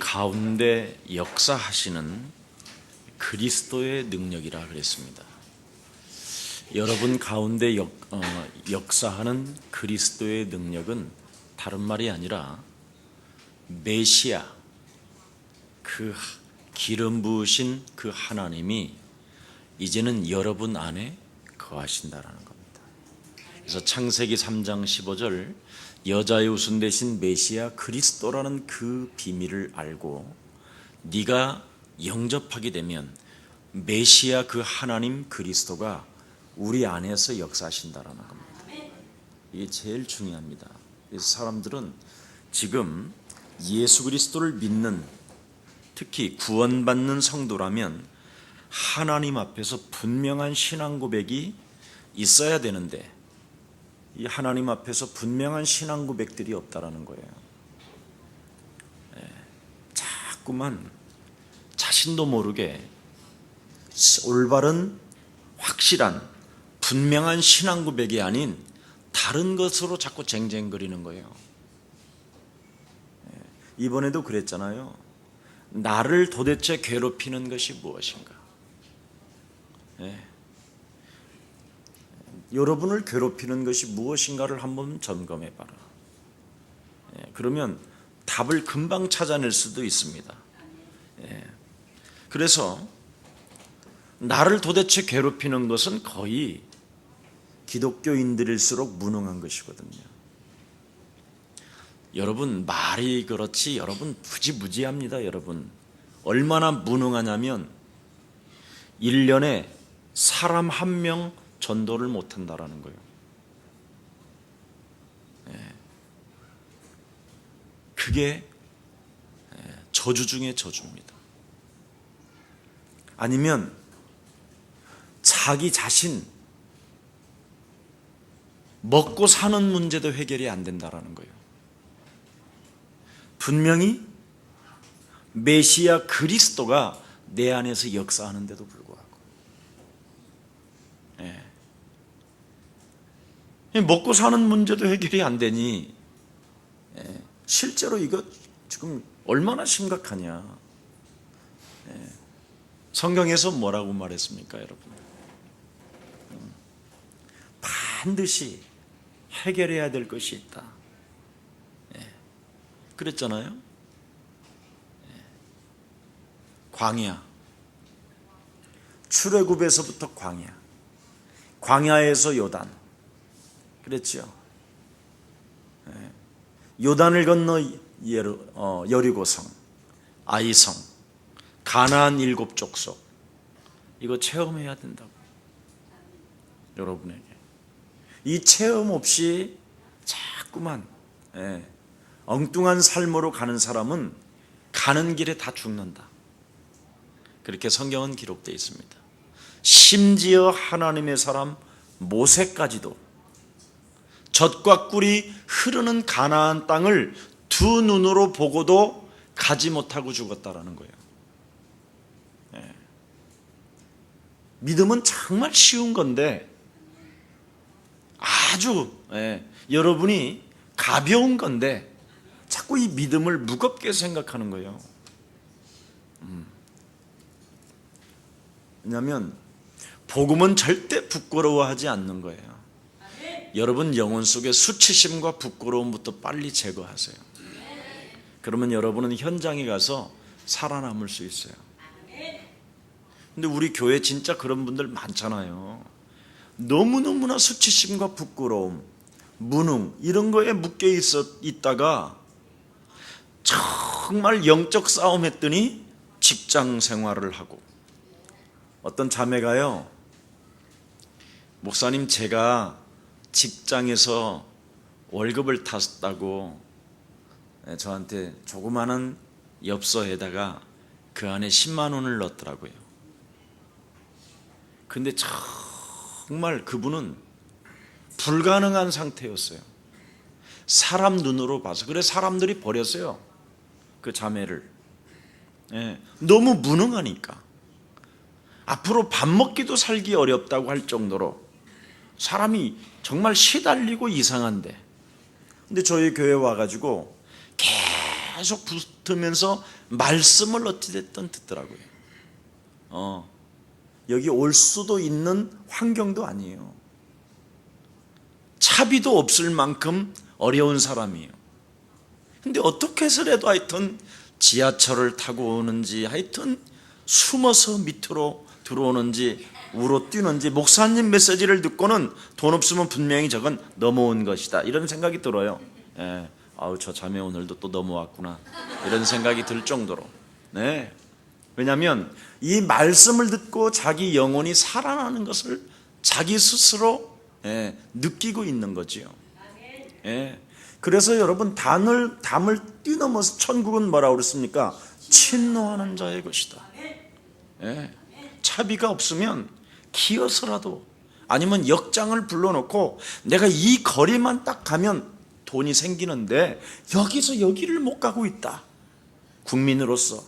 가운데 역사하시는 그리스도의 능력이라 그랬습니다. 여러분 가운데 역사하는 그리스도의 능력은 다른 말이 아니라 메시아, 그 기름 부으신 그 하나님이 이제는 여러분 안에 거하신다라는 겁니다. 그래서 창세기 3장 15절 여자의 우순 대신 메시아 그리스도라는 그 비밀을 알고 네가 영접하게 되면 메시아 그 하나님 그리스도가 우리 안에서 역사하신다라는 겁니다. 이게 제일 중요합니다. 그래서 사람들은 지금 예수 그리스도를 믿는, 특히 구원받는 성도라면 하나님 앞에서 분명한 신앙 고백이 있어야 되는데 이 하나님 앞에서 분명한 신앙 고백들이 없다라는 거예요. 자꾸만 자신도 모르게 올바른 확실한 분명한 신앙 고백이 아닌 다른 것으로 자꾸 쟁쟁거리는 거예요. 이번에도 그랬잖아요. 나를 도대체 괴롭히는 것이 무엇인가? 여러분을 괴롭히는 것이 무엇인가를 한번 점검해 봐라. 그러면 답을 금방 찾아낼 수도 있습니다. 그래서 나를 도대체 괴롭히는 것은 거의 기독교인들일수록 무능한 것이거든요. 여러분 말이 그렇지 여러분 부지무지합니다. 여러분 얼마나 무능하냐면 1년에 사람 한 명 전도를 못한다라는 거예요. 그게 저주 중에 저주입니다. 아니면 자기 자신 먹고 사는 문제도 해결이 안 된다라는 거예요. 분명히 메시아 그리스도가 내 안에서 역사하는데도 불구하고 먹고 사는 문제도 해결이 안 되니 실제로 이거 지금 얼마나 심각하냐. 성경에서 뭐라고 말했습니까, 여러분? 반드시 해결해야 될 것이 있다. 그랬잖아요. 광야, 출애굽에서부터 광야, 광야에서 요단, 그랬죠. 요단을 건너 여리고성, 아이성, 가나안 7족속, 이거 체험해야 된다고. 여러분에게 이 체험 없이 자꾸만 엉뚱한 삶으로 가는 사람은 가는 길에 다 죽는다. 그렇게 성경은 기록되어 있습니다. 심지어 하나님의 사람 모세까지도 젖과 꿀이 흐르는 가나안 땅을 두 눈으로 보고도 가지 못하고 죽었다라는 거예요. 믿음은 정말 쉬운 건데 아주 여러분이 가벼운 건데 자꾸 이 믿음을 무겁게 생각하는 거예요. 왜냐하면 복음은 절대 부끄러워하지 않는 거예요. 여러분 영혼 속에 수치심과 부끄러움부터 빨리 제거하세요. 그러면 여러분은 현장에 가서 살아남을 수 있어요. 근데 우리 교회 진짜 그런 분들 많잖아요. 너무너무나 수치심과 부끄러움, 무능 이런 거에 묶여 있다가 정말 영적 싸움 했더니 직장 생활을 하고, 어떤 자매가요, 목사님 제가 직장에서 월급을 탔다고 저한테 조그마한 엽서에다가 그 안에 10만 원을 넣었더라고요. 근데 정말 그분은 불가능한 상태였어요. 사람 눈으로 봐서. 그래서 사람들이 버렸어요, 그 자매를. 너무 무능하니까. 앞으로 밥 먹기도 살기 어렵다고 할 정도로 사람이 정말 시달리고 이상한데, 근데 저희 교회 와가지고 계속 붙으면서 말씀을 어찌됐든 듣더라고요. 여기 올 수도 있는 환경도 아니에요. 차비도 없을 만큼 어려운 사람이에요. 근데 어떻게 해서라도 하여튼 지하철을 타고 오는지, 하여튼 숨어서 밑으로 들어오는지 우로 뛰는지, 목사님 메시지를 듣고는 돈 없으면 분명히 저건 넘어온 것이다, 이런 생각이 들어요. 아우, 저 자매 오늘도 또 넘어왔구나, 이런 생각이 들 정도로. 왜냐하면 이 말씀을 듣고 자기 영혼이 살아나는 것을 자기 스스로 느끼고 있는 거지요. 그래서 여러분, 담을 뛰넘어서 천국은 뭐라고 그랬습니까? 친노하는 자의 것이다. 차비가 없으면 기어서라도, 아니면 역장을 불러놓고 내가 이 거리만 딱 가면 돈이 생기는데 여기서 여기를 못 가고 있다, 국민으로서.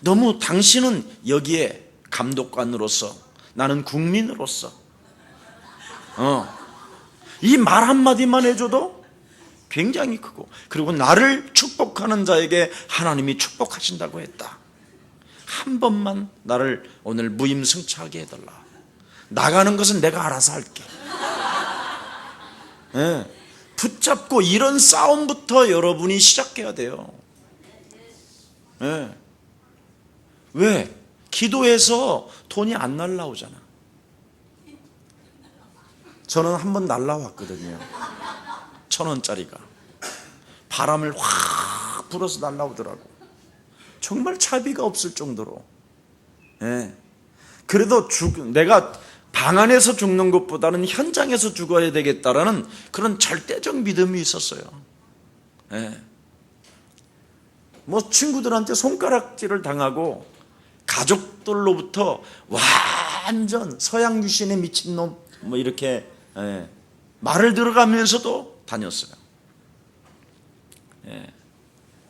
너무 당신은 여기에 감독관으로서, 나는 국민으로서 이 말 한마디만 해줘도 굉장히 크고, 그리고 나를 축복하는 자에게 하나님이 축복하신다고 했다. 한 번만 나를 오늘 무임승차하게 해달라. 나가는 것은 내가 알아서 할게. 붙잡고 이런 싸움부터 여러분이 시작해야 돼요. 왜? 기도해서 돈이 안 날라오잖아. 저는 한 번 날라왔거든요. 1,000원짜리가 바람을 확 불어서 날라오더라고. 정말 차비가 없을 정도로. 그래도 내가 방 안에서 죽는 것보다는 현장에서 죽어야 되겠다라는 그런 절대적 믿음이 있었어요. 뭐 친구들한테 손가락질을 당하고, 가족들로부터 완전 서양 유신에 미친놈 뭐 이렇게 말을 들어가면서도 다녔어요.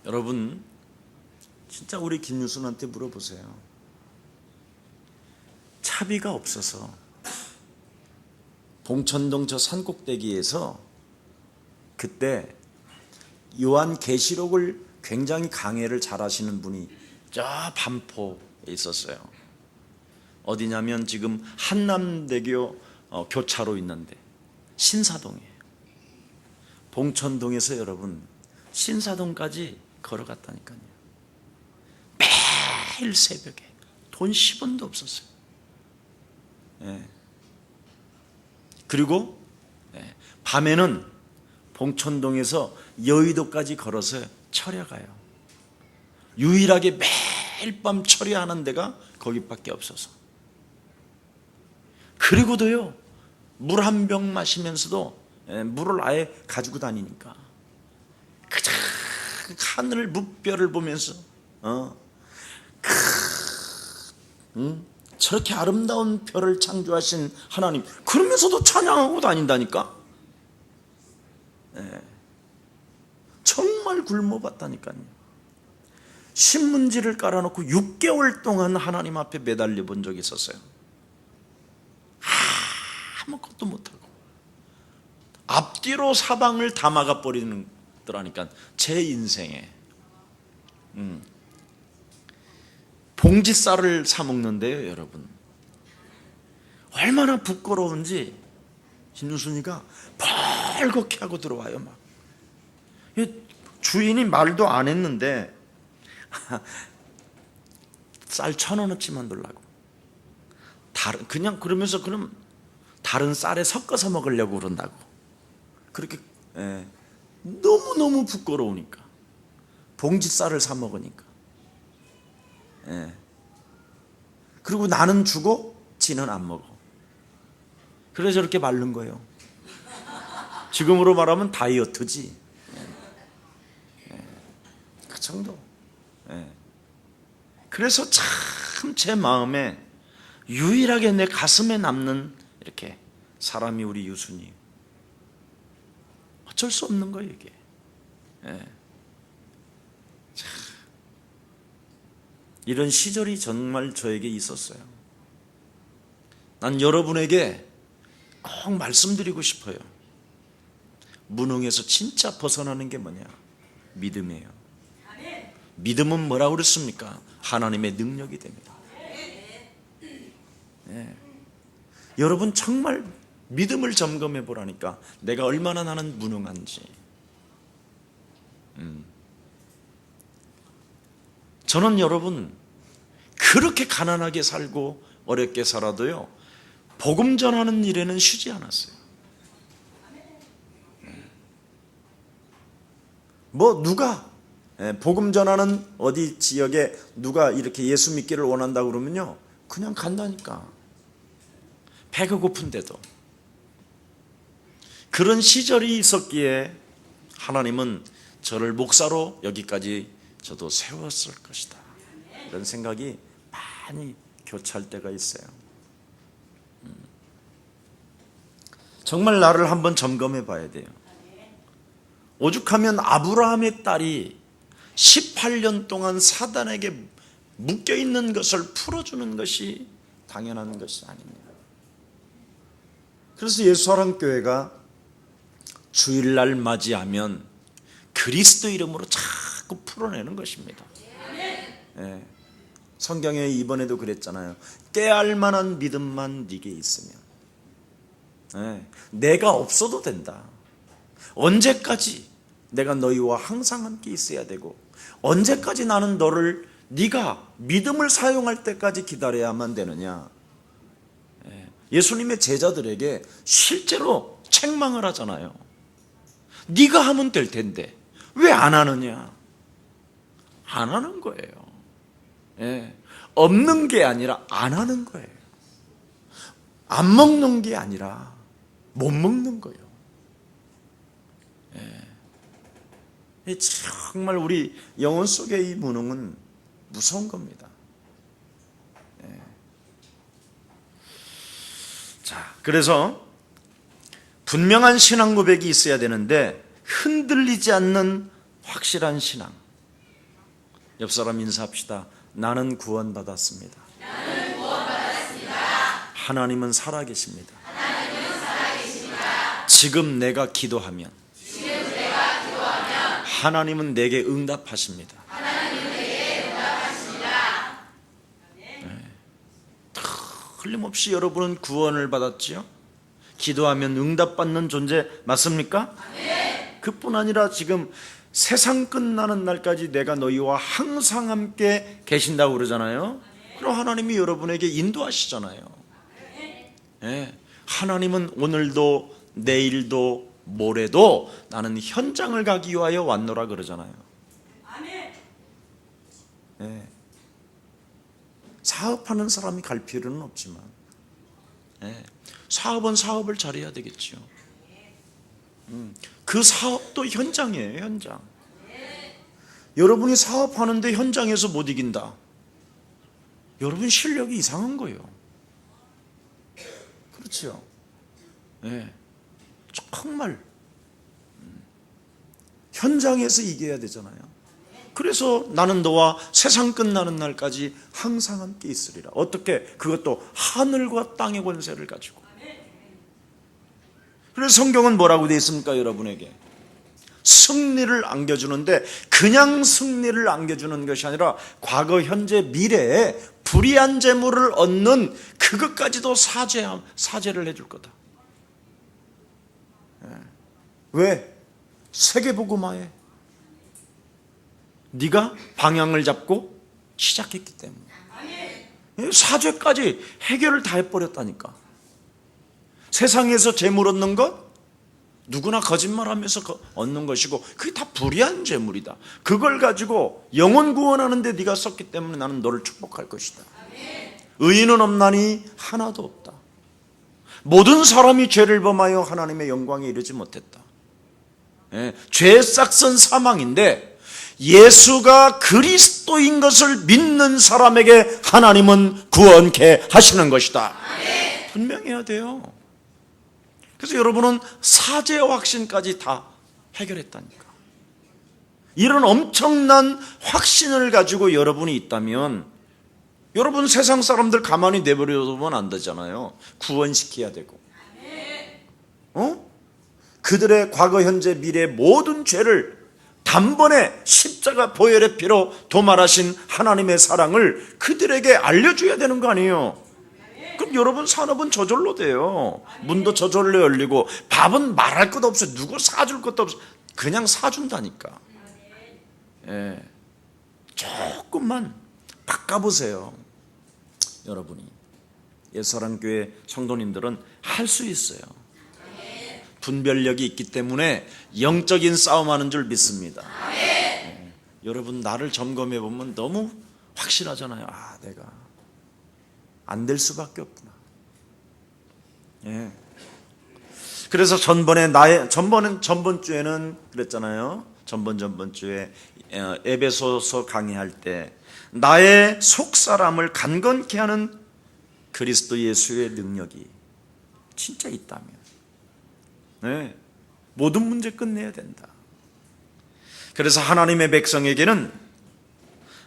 여러분, 진짜 우리 김유순한테 물어보세요. 차비가 없어서 봉천동 저 산꼭대기에서 그때 요한계시록을 굉장히 강해를 잘 하시는 분이 저 반포에 있었어요. 어디냐면 지금 한남대교 교차로 있는데 신사동이에요. 봉천동에서 여러분 신사동까지 걸어갔다니까요. 매일 새벽에 돈 10원도 없었어요. 그리고 밤에는 봉천동에서 여의도까지 걸어서 철야가요. 유일하게 매일 밤 철야하는 데가 거기밖에 없어서. 그리고도요, 물 한 병 마시면서도 물을 아예 가지고 다니니까 그저 하늘 무별을 보면서 저렇게 아름다운 별을 창조하신 하나님, 그러면서도 찬양하고 다닌다니까. 정말 굶어봤다니까요. 신문지를 깔아놓고 6개월 동안 하나님 앞에 매달려 본 적이 있었어요. 아무것도 못하고 앞뒤로 사방을 다 막아버리는 더라니까. 제 인생에 봉지쌀을 사 먹는데요, 여러분, 얼마나 부끄러운지 김유순이가 벌겋게 하고 들어와요. 막 주인이 말도 안 했는데 쌀 1,000원어치만 달라고. 그냥 그러면서 그럼 다른 쌀에 섞어서 먹으려고 그런다고. 그렇게 너무너무 부끄러우니까 봉지쌀을 사 먹으니까. 그리고 나는 주고 지는 안 먹어. 그래서 저렇게 마른 거예요. 지금으로 말하면 다이어트지. 그 정도. 그래서 참 제 마음에 유일하게 내 가슴에 남는 이렇게 사람이 우리 유순이. 어쩔 수 없는 거예요, 이게. 이런 시절이 정말 저에게 있었어요. 난 여러분에게 꼭 말씀드리고 싶어요. 무능에서 진짜 벗어나는 게 뭐냐? 믿음이에요. 믿음은 뭐라고 그랬습니까? 하나님의 능력이 됩니다. 여러분 정말 믿음을 점검해 보라니까, 내가 얼마나 나는 무능한지. 저는 여러분 그렇게 가난하게 살고 어렵게 살아도요, 복음 전하는 일에는 쉬지 않았어요. 뭐 누가 복음 전하는 어디 지역에 누가 이렇게 예수 믿기를 원한다고 그러면요, 그냥 간다니까. 배가 고픈데도. 그런 시절이 있었기에 하나님은 저를 목사로 여기까지 저도 세웠을 것이다, 이런 생각이 많이 교차할 때가 있어요. 정말 나를 한번 점검해 봐야 돼요. 오죽하면 아브라함의 딸이 18년 동안 사단에게 묶여있는 것을 풀어주는 것이 당연한 것이 아닙니다. 그래서 예수사랑교회가 주일날 맞이하면 그리스도 이름으로 자꾸 풀어내는 것입니다. 성경에 이번에도 그랬잖아요. 깨알 만한 믿음만 네게 있으면, 내가 없어도 된다. 언제까지 내가 너희와 항상 함께 있어야 되고, 언제까지 나는 너를, 네가 믿음을 사용할 때까지 기다려야만 되느냐. 예수님의 제자들에게 실제로 책망을 하잖아요. 네가 하면 될 텐데 왜 안 하느냐. 안 하는 거예요. 없는 게 아니라 안 하는 거예요. 안 먹는 게 아니라 못 먹는 거예요. 정말 우리 영혼 속의 이 무능은 무서운 겁니다. 자, 그래서 분명한 신앙 고백이 있어야 되는데, 흔들리지 않는 확실한 신앙. 옆 사람 인사합시다. 나는 구원받았습니다. 나는 구원받았습니다. 하나님은 살아계십니다. 하나님은 살아계십니다. 지금 내가 기도하면 하나님은 내게 응답하십니다. 하나님은 내게 응답하십니다. 틀림없이 여러분은 구원을 받았지요? 기도하면 응답받는 존재 맞습니까? 네. 그뿐 아니라 지금 세상 끝나는 날까지 내가 너희와 항상 함께 계신다고 그러잖아요. 그럼 하나님이 여러분에게 인도하시잖아요. 하나님은 오늘도 내일도 모레도 나는 현장을 가기 위하여 왔노라 그러잖아요. 사업하는 사람이 갈 필요는 없지만, 사업은 사업을 잘해야 되겠죠. 그 사업도 현장이에요, 현장. 여러분이 사업하는데 현장에서 못 이긴다, 여러분 실력이 이상한 거예요. 그렇죠? 정말 현장에서 이겨야 되잖아요. 그래서 나는 너와 세상 끝나는 날까지 항상 함께 있으리라. 어떻게? 그것도 하늘과 땅의 권세를 가지고. 그래서 성경은 뭐라고 되어 있습니까, 여러분에게? 승리를 안겨주는데, 그냥 승리를 안겨주는 것이 아니라 과거, 현재, 미래에 불의한 재물을 얻는 그것까지도 사죄를 해줄 거다. 왜? 세계복음화에 네가 방향을 잡고 시작했기 때문에. 사죄까지 해결을 다 해버렸다니까. 세상에서 재물 얻는 것 누구나 거짓말하면서 얻는 것이고, 그게 다 불의한 재물이다. 그걸 가지고 영혼 구원하는 데 네가 썼기 때문에 나는 너를 축복할 것이다. 의인은 없나니 하나도 없다. 모든 사람이 죄를 범하여 하나님의 영광에 이르지 못했다. 죄의 싹선 사망인데, 예수가 그리스도인 것을 믿는 사람에게 하나님은 구원케 하시는 것이다. 분명해야 돼요. 그래서 여러분은 사죄와 확신까지 다 해결했다니까. 이런 엄청난 확신을 가지고 여러분이 있다면, 여러분 세상 사람들 가만히 내버려두면 안 되잖아요. 구원시켜야 되고, 그들의 과거, 현재, 미래 모든 죄를 단번에 십자가 보혈의 피로 도말하신 하나님의 사랑을 그들에게 알려줘야 되는 거 아니에요? 그럼 여러분 산업은 저절로 돼요. 문도 저절로 열리고 밥은 말할 것도 없어요. 누구 사줄 것도 없어요. 그냥 사준다니까. 예. 조금만 바꿔보세요. 여러분이 옛사랑교회 성도님들은 할 수 있어요. 분별력이 있기 때문에 영적인 싸움하는 줄 믿습니다. 예. 여러분 나를 점검해 보면 너무 확실하잖아요. 아, 내가 안 될 수밖에 없구나. 예. 그래서 전번 주에는 그랬잖아요. 전번 주에 에베소서 강의할 때 나의 속 사람을 강건케 하는 그리스도 예수의 능력이 진짜 있다면, 네, 모든 문제 끝내야 된다. 그래서 하나님의 백성에게는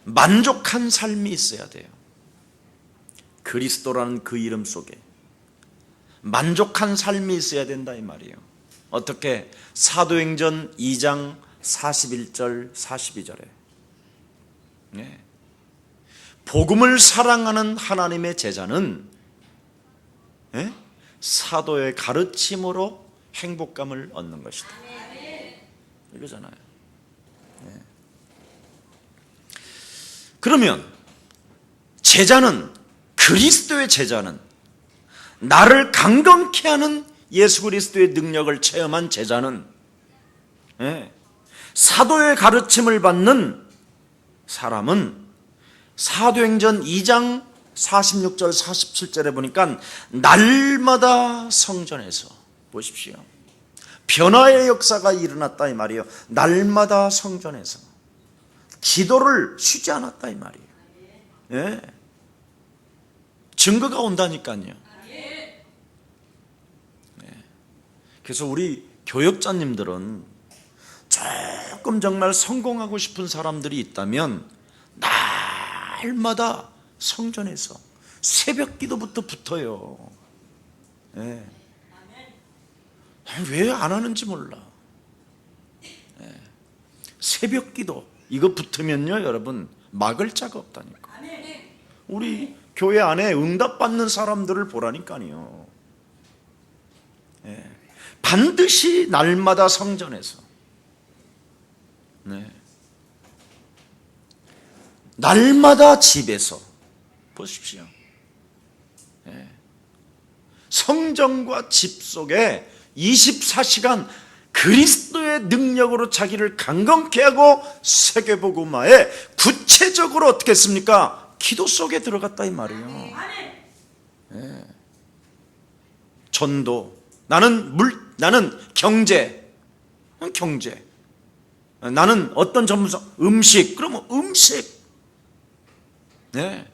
만족한 삶이 있어야 돼요. 그리스도라는 그 이름 속에 만족한 삶이 있어야 된다 이 말이에요. 어떻게? 사도행전 2장 41절 42절에 네. 복음을 사랑하는 하나님의 제자는 네? 사도의 가르침으로 행복감을 얻는 것이다. 이거잖아요. 네. 그러면 그리스도의 제자는, 나를 강건케 하는 예수 그리스도의 능력을 체험한 제자는, 네, 사도의 가르침을 받는 사람은 사도행전 2장 46절 47절에 보니까 날마다 성전에서 보십시오. 변화의 역사가 일어났다 이 말이에요. 날마다 성전에서 기도를 쉬지 않았다 이 말이에요. 예. 증거가 온다니까요. 예. 그래서 우리 교역자님들은 조금 정말 성공하고 싶은 사람들이 있다면 날마다 성전에서 새벽 기도부터 붙어요. 예. 왜 안 하는지 몰라. 예. 새벽 기도 이거 붙으면요 여러분 막을 자가 없다니까. 우리 교회 안에 응답받는 사람들을 보라니까요. 예. 반드시 날마다 성전에서, 네, 날마다 집에서 보십시오. 예. 성전과 집 속에 24시간 그리스도의 능력으로 자기를 강건케 하고 세계복음화에 구체적으로 어떻게 했습니까? 기도 속에 들어갔다 이 말이에요. 예. 전도, 나는 경제, 나는 어떤 전문성, 음식, 그러면 음식, 네,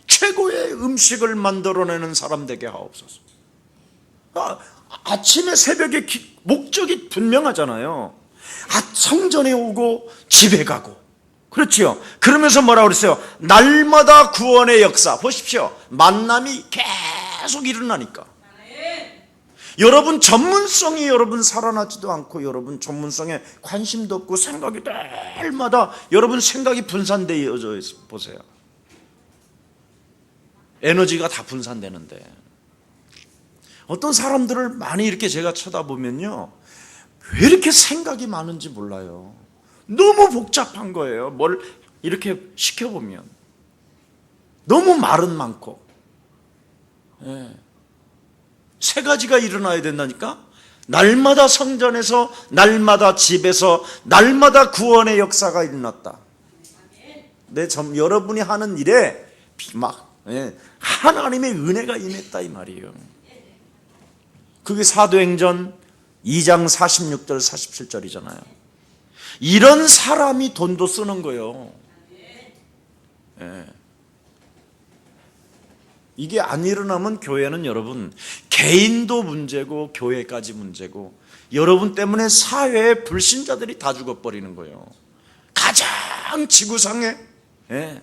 최고의 음식을 만들어내는 사람 되게 하옵소서. 아침에 새벽에 목적이 분명하잖아요. 성전에 오고 집에 가고, 그렇지요. 그러면서 뭐라고 그랬어요? 날마다 구원의 역사. 보십시오. 만남이 계속 일어나니까. 여러분 전문성이 여러분 살아나지도 않고, 여러분 전문성에 관심도 없고, 생각이 날마다 여러분 생각이 분산되어져 있어 보세요. 에너지가 다 분산되는데, 어떤 사람들을 많이 이렇게 제가 쳐다보면요, 왜 이렇게 생각이 많은지 몰라요. 너무 복잡한 거예요. 뭘 이렇게 시켜보면 너무 말은 많고. 예. 세 가지가 일어나야 된다니까. 날마다 성전에서, 날마다 집에서, 날마다 구원의 역사가 일어났다. 여러분이 하는 일에 하나님의 은혜가 임했다 이 말이에요. 그게 사도행전 2장 46절 47절이잖아요. 이런 사람이 돈도 쓰는 거예요. 예. 이게 안 일어나면 교회는 여러분 개인도 문제고 교회까지 문제고, 여러분 때문에 사회의 불신자들이 다 죽어버리는 거예요. 가장 지구상에, 예,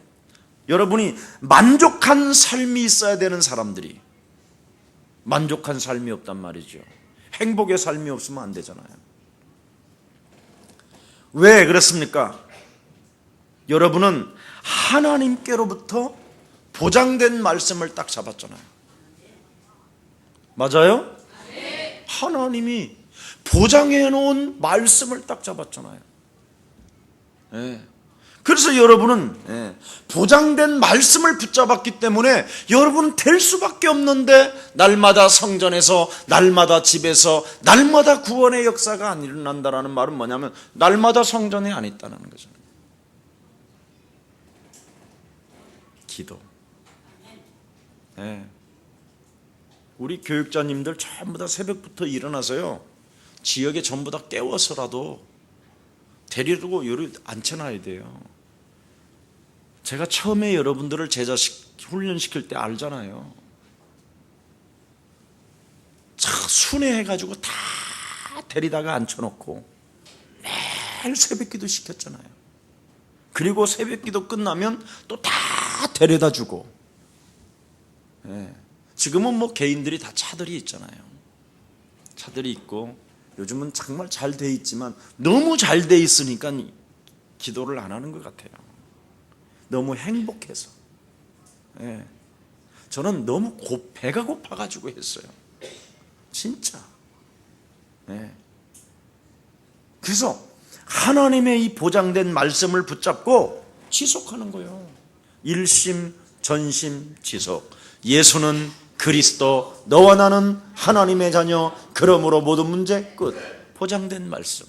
여러분이 만족한 삶이 있어야 되는 사람들이 만족한 삶이 없단 말이죠. 행복의 삶이 없으면 안 되잖아요. 왜 그렇습니까? 여러분은 하나님께로부터 보장된 말씀을 딱 잡았잖아요. 맞아요? 하나님이 보장해 놓은 말씀을 딱 잡았잖아요. 예. 그래서 여러분은 보장된 말씀을 붙잡았기 때문에 여러분은 될 수밖에 없는데, 날마다 성전에서, 날마다 집에서, 날마다 구원의 역사가 안 일어난다라는 말은 뭐냐면 날마다 성전에 안 있다는 거죠. 기도. 우리 교육자님들 전부 다 새벽부터 일어나서요, 지역에 전부 다 깨워서라도 데리고 요리 앉혀놔야 돼요. 제가 처음에 여러분들을 제자 훈련시킬 때 알잖아요. 참 순회해가지고 다 데리다가 앉혀놓고 매일 새벽기도 시켰잖아요. 그리고 새벽기도 끝나면 또 다 데려다 주고. 지금은 뭐 개인들이 다 차들이 있잖아요. 차들이 있고 요즘은 정말 잘 돼 있지만 너무 잘 돼 있으니까 기도를 안 하는 것 같아요. 너무 행복해서. 저는 너무 배가 고파가지고 했어요. 진짜. 그래서 하나님의 이 보장된 말씀을 붙잡고 지속하는 거예요. 일심, 전심, 지속. 예수는 그리스도, 너와 나는 하나님의 자녀, 그러므로 모든 문제 끝. 보장된 말씀.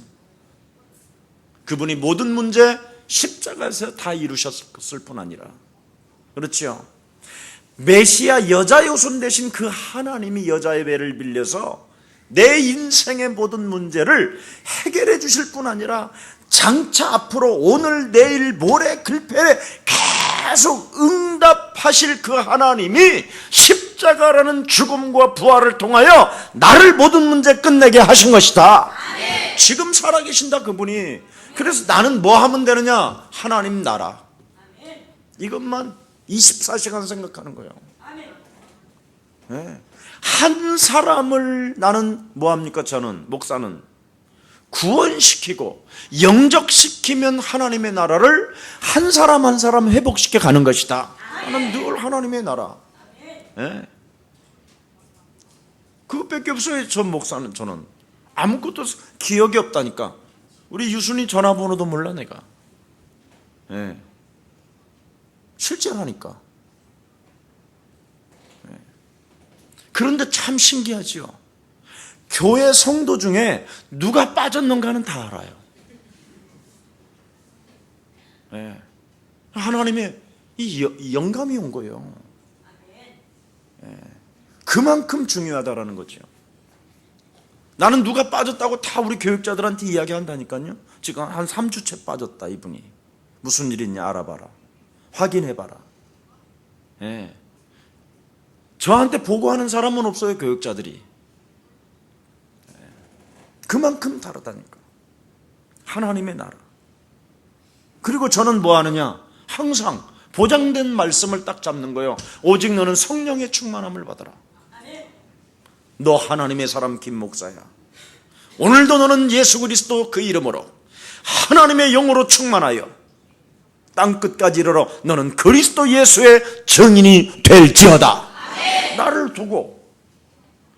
그분이 모든 문제 십자가에서 다 이루셨을 뿐 아니라, 그렇죠? 메시아 여자 요손 대신 그 하나님이 여자의 배를 빌려서 내 인생의 모든 문제를 해결해 주실 뿐 아니라 장차 앞으로 오늘 내일 모레 글패에 계속 응답하실 그 하나님이 십자가라는 죽음과 부활을 통하여 나를 모든 문제 끝내게 하신 것이다. 지금 살아계신다 그분이. 그래서 나는 뭐 하면 되느냐? 하나님 나라. 이것만 24시간 생각하는 거예요. 한 사람을 나는 뭐합니까? 저는 목사는 구원시키고 영접시키면 하나님의 나라를 한 사람 한 사람 회복시켜 가는 것이다. 나는 늘 하나님의 나라. 그것밖에 없어요. 전 목사는. 저는 아무것도 기억이 없다니까. 우리 유순이 전화번호도 몰라 내가. 실제라니까. 그런데 참 신기하지요. 교회 성도 중에 누가 빠졌는가는 다 알아요. 하나님의 이 영감이 온 거예요. 그만큼 중요하다라는 거죠. 나는 누가 빠졌다고 다 우리 교육자들한테 이야기한다니까요. 지금 한 3주째 빠졌다 이분이. 무슨 일 있냐 알아봐라. 확인해봐라. 저한테 보고하는 사람은 없어요. 교육자들이. 그만큼 다르다니까. 하나님의 나라. 그리고 저는 뭐 하느냐? 항상 보장된 말씀을 딱 잡는 거예요. 오직 너는 성령의 충만함을 받아라. 너 하나님의 사람 김 목사야. 오늘도 너는 예수 그리스도 그 이름으로 하나님의 영으로 충만하여 땅끝까지 이르러 너는 그리스도 예수의 증인이 될지어다. 나를 두고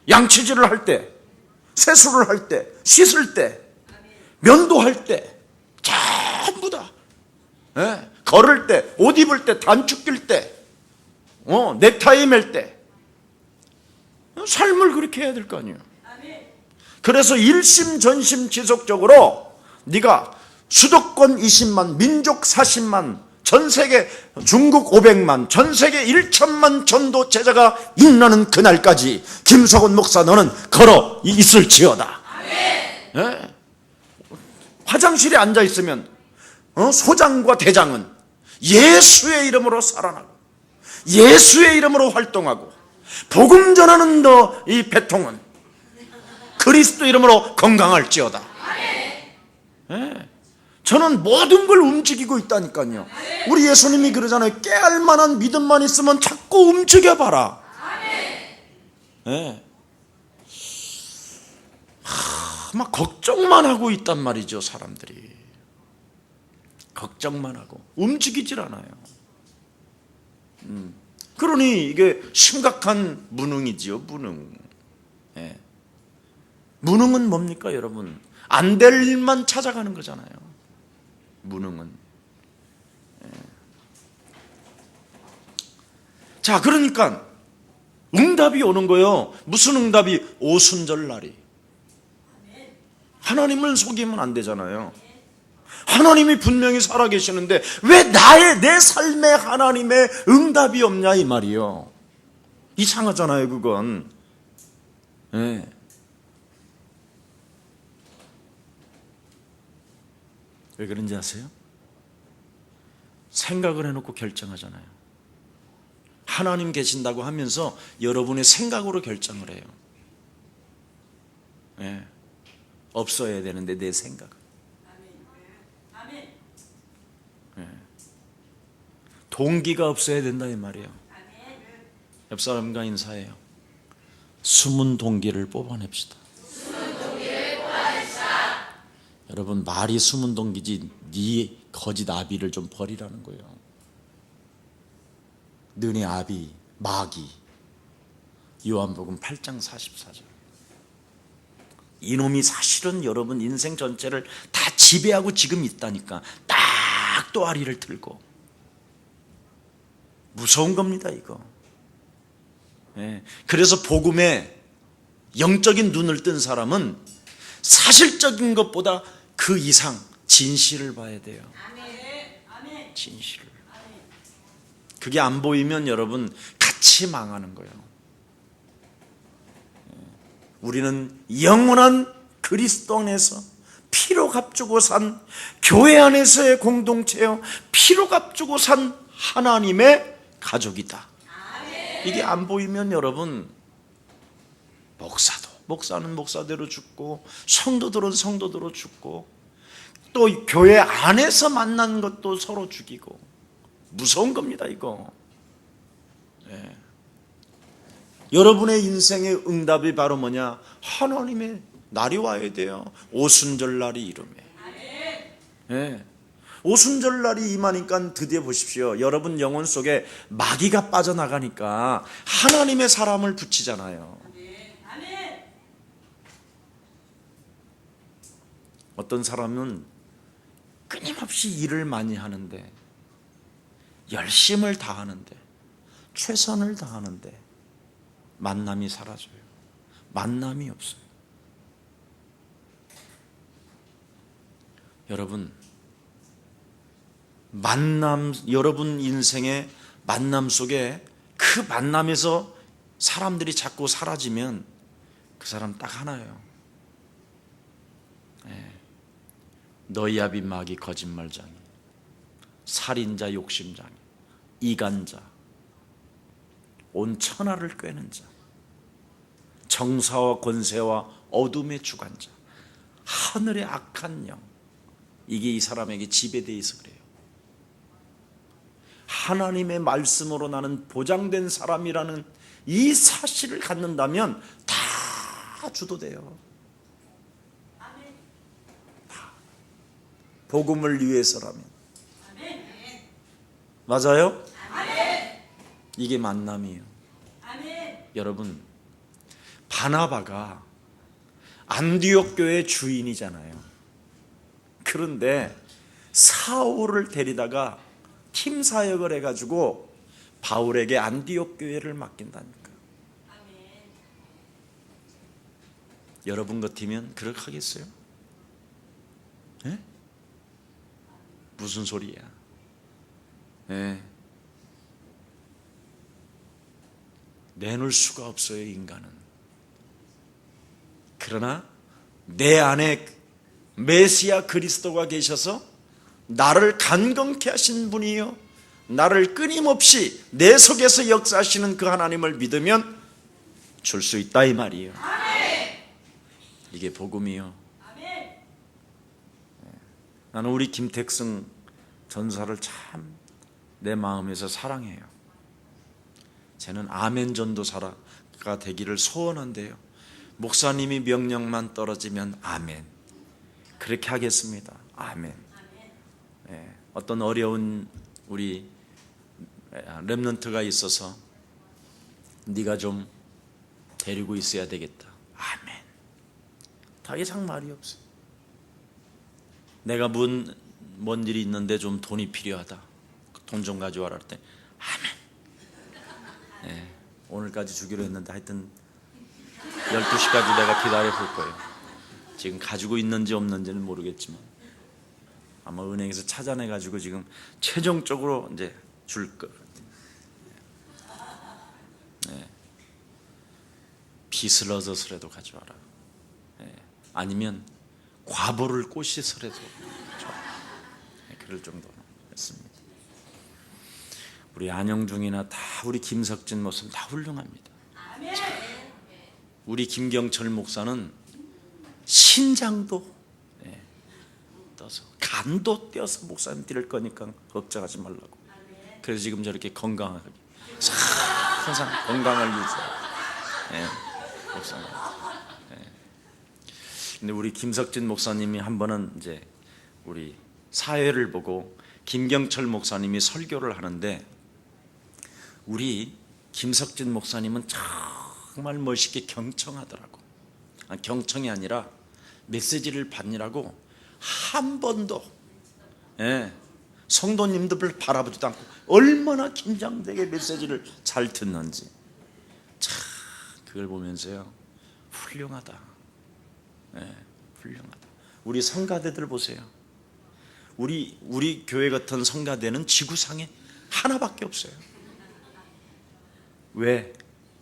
양치질을 할 때, 세수를 할 때, 씻을 때, 면도할 때 전부 다 걸을 때, 옷 입을 때, 단축 낄 때, 넥타이 맬 때 삶을 그렇게 해야 될 거 아니에요. 그래서 일심 전심 지속적으로 네가 수도권 20만, 민족 40만, 전세계 중국 500만, 전세계 1천만 전도 제자가 일어나는 그날까지 김석원 목사 너는 걸어 있을지어다. 화장실에 앉아있으면 소장과 대장은 예수의 이름으로 살아나고 예수의 이름으로 활동하고 복음 전하는 너 이 배통은 그리스도 이름으로 건강할지어다. 저는 모든 걸 움직이고 있다니까요. 우리 예수님이 그러잖아요. 깨알 만한 믿음만 있으면 자꾸 움직여봐라. 막 걱정만 하고 있단 말이죠. 사람들이 걱정만 하고 움직이질 않아요. 그러니 이게 심각한 무능이지요. 무능. 예. 무능은 뭡니까 여러분? 안 될 일만 찾아가는 거잖아요. 무능은. 예. 자, 그러니까 응답이 오는 거예요. 무슨 응답이? 오순절날이. 하나님을 속이면 안 되잖아요. 하나님이 분명히 살아계시는데 왜 내 삶에 하나님의 응답이 없냐 이 말이요. 이상하잖아요 그건. 네. 왜 그런지 아세요? 생각을 해놓고 결정하잖아요. 하나님 계신다고 하면서 여러분의 생각으로 결정을 해요. 네. 없어야 되는데 내 생각. 동기가 없어야 된다 이 말이에요. 옆 사람과 인사해요. 숨은 동기를 뽑아냅시다. 여러분 말이 숨은 동기지 네 거짓 아비를 좀 버리라는 거예요. 너네 아비 마귀. 요한복음 8장 44절. 이놈이 사실은 여러분 인생 전체를 다 지배하고 지금 있다니까. 딱 또아리를 들고. 무서운 겁니다 이거. 예. 그래서 복음에 영적인 눈을 뜬 사람은 사실적인 것보다 그 이상 진실을 봐야 돼요. 진실을. 그게 안 보이면 여러분 같이 망하는 거예요. 우리는 영원한 그리스도 안에서 피로 값주고 산 교회 안에서의 공동체요, 피로 값주고 산 하나님의 가족이다. 이게 안 보이면 여러분 목사는 목사대로 죽고 성도들은 성도대로 죽고 또 교회 안에서 만난 것도 서로 죽이고 무서운 겁니다 이거. 네. 여러분의 인생의 응답이 바로 뭐냐? 하나님의 날이 와야 돼요. 오순절날이 이름에. 네. 오순절날이 임하니까 드디어 보십시오. 여러분 영혼 속에 마귀가 빠져나가니까 하나님의 사람을 붙이잖아요. 어떤 사람은 끊임없이 일을 많이 하는데 열심을 다하는데 최선을 다하는데 만남이 사라져요. 만남이 없어요. 여러분 여러분 인생의 만남 속에 그 만남에서 사람들이 자꾸 사라지면 그 사람 딱 하나예요. 네. 너희 아비 마귀 거짓말장이, 살인자 욕심장이, 이간자, 온 천하를 꿰는 자, 정사와 권세와 어둠의 주관자, 하늘의 악한 영. 이게 이 사람에게 지배되어 있어 그래요. 하나님의 말씀으로 나는 보장된 사람이라는 이 사실을 갖는다면 다 주도돼요. 다. 복음을 위해서라면. 맞아요? 이게 만남이에요. 여러분 바나바가 안디옥 교회 주인이잖아요. 그런데 사울을 데리다가 팀 사역을 해가지고 바울에게 안디옥 교회를 맡긴다니까. 여러분 같으면 그렇게 하겠어요? 네? 무슨 소리야? 네. 내놓을 수가 없어요 인간은. 그러나 내 안에 메시아 그리스도가 계셔서 나를 간검케 하신 분이요, 나를 끊임없이 내 속에서 역사하시는 그 하나님을 믿으면 줄 수 있다 이 말이에요. 이게 복음이요. 나는 우리 김택승 전사를 참 내 마음에서 사랑해요. 쟤는 아멘 전도사가 되기를 소원한대요. 목사님이 명령만 떨어지면 아멘. 그렇게 하겠습니다. 아멘. 네. 어떤 어려운 우리 렘넌트가 있어서 네가 좀 데리고 있어야 되겠다. 아멘. 더 이상 말이 없어. 내가 뭔 일이 있는데 좀 돈이 필요하다. 돈 좀 가져와라 할 때 아멘. 네, 오늘까지 주기로 했는데 하여튼 12시까지 내가 기다려 볼 거예요. 지금 가지고 있는지 없는지는 모르겠지만 아마 은행에서 찾아내 가지고 지금 최종적으로 이제 줄 거. 네. 빚을 얻어서라도 가져와라. 네. 아니면 과보를 꼬시서라도 가져와라. 네, 그럴 정도였습니다. 우리 안영중이나 다 우리 김석진 목사님 다 훌륭합니다. 우리 김경철 목사는 신장도 떠서 간도 떼어서 목사님 드릴 거니까 걱정하지 말라고. 그래서 지금 저렇게 건강하게 항상 건강을 유지하고 목사님. 근데 우리 김석진 목사님이 한 번은 이제 우리 사회를 보고 김경철 목사님이 설교를 하는데 우리 김석진 목사님은 정말 멋있게 경청하더라고. 경청이 아니라 메시지를 받느라고 한 번도 성도님들을 바라보지도 않고 얼마나 긴장되게 메시지를 잘 듣는지 참 그걸 보면서요 훌륭하다. 훌륭하다. 우리 성가대들 보세요. 우리 교회 같은 성가대는 지구상에 하나밖에 없어요. 왜?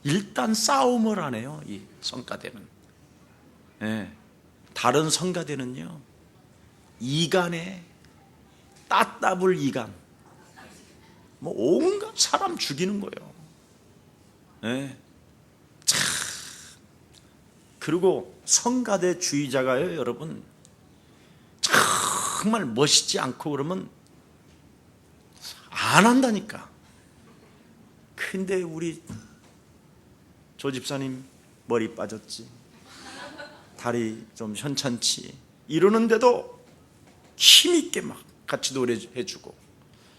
일단 싸움을 안 해요. 이 성가대는. 다른 성가대는요 이간에 따따블 이간 뭐 온갖 사람 죽이는 거예요. 참. 그리고 성가대 주의자가요 여러분 정말 멋있지 않고 그러면 안 한다니까. 근데 우리 조 집사님 머리 빠졌지, 다리 좀 현찮지 이러는데도 힘있게 막 같이 노래해주고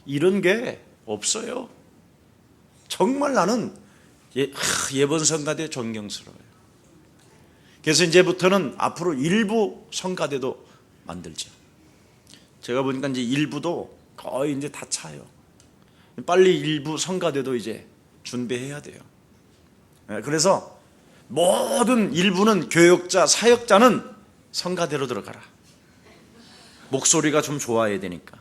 이런 게 없어요. 정말 나는 예번 성가대 존경스러워요. 그래서 이제부터는 앞으로 일부 성가대도 만들죠. 제가 보니까 이제 일부도 거의 이제 다 차요. 빨리 일부 성가대도 이제 준비해야 돼요. 그래서 모든 일부는 교역자, 사역자는 성가대로 들어가라. 목소리가 좀 좋아야 되니까.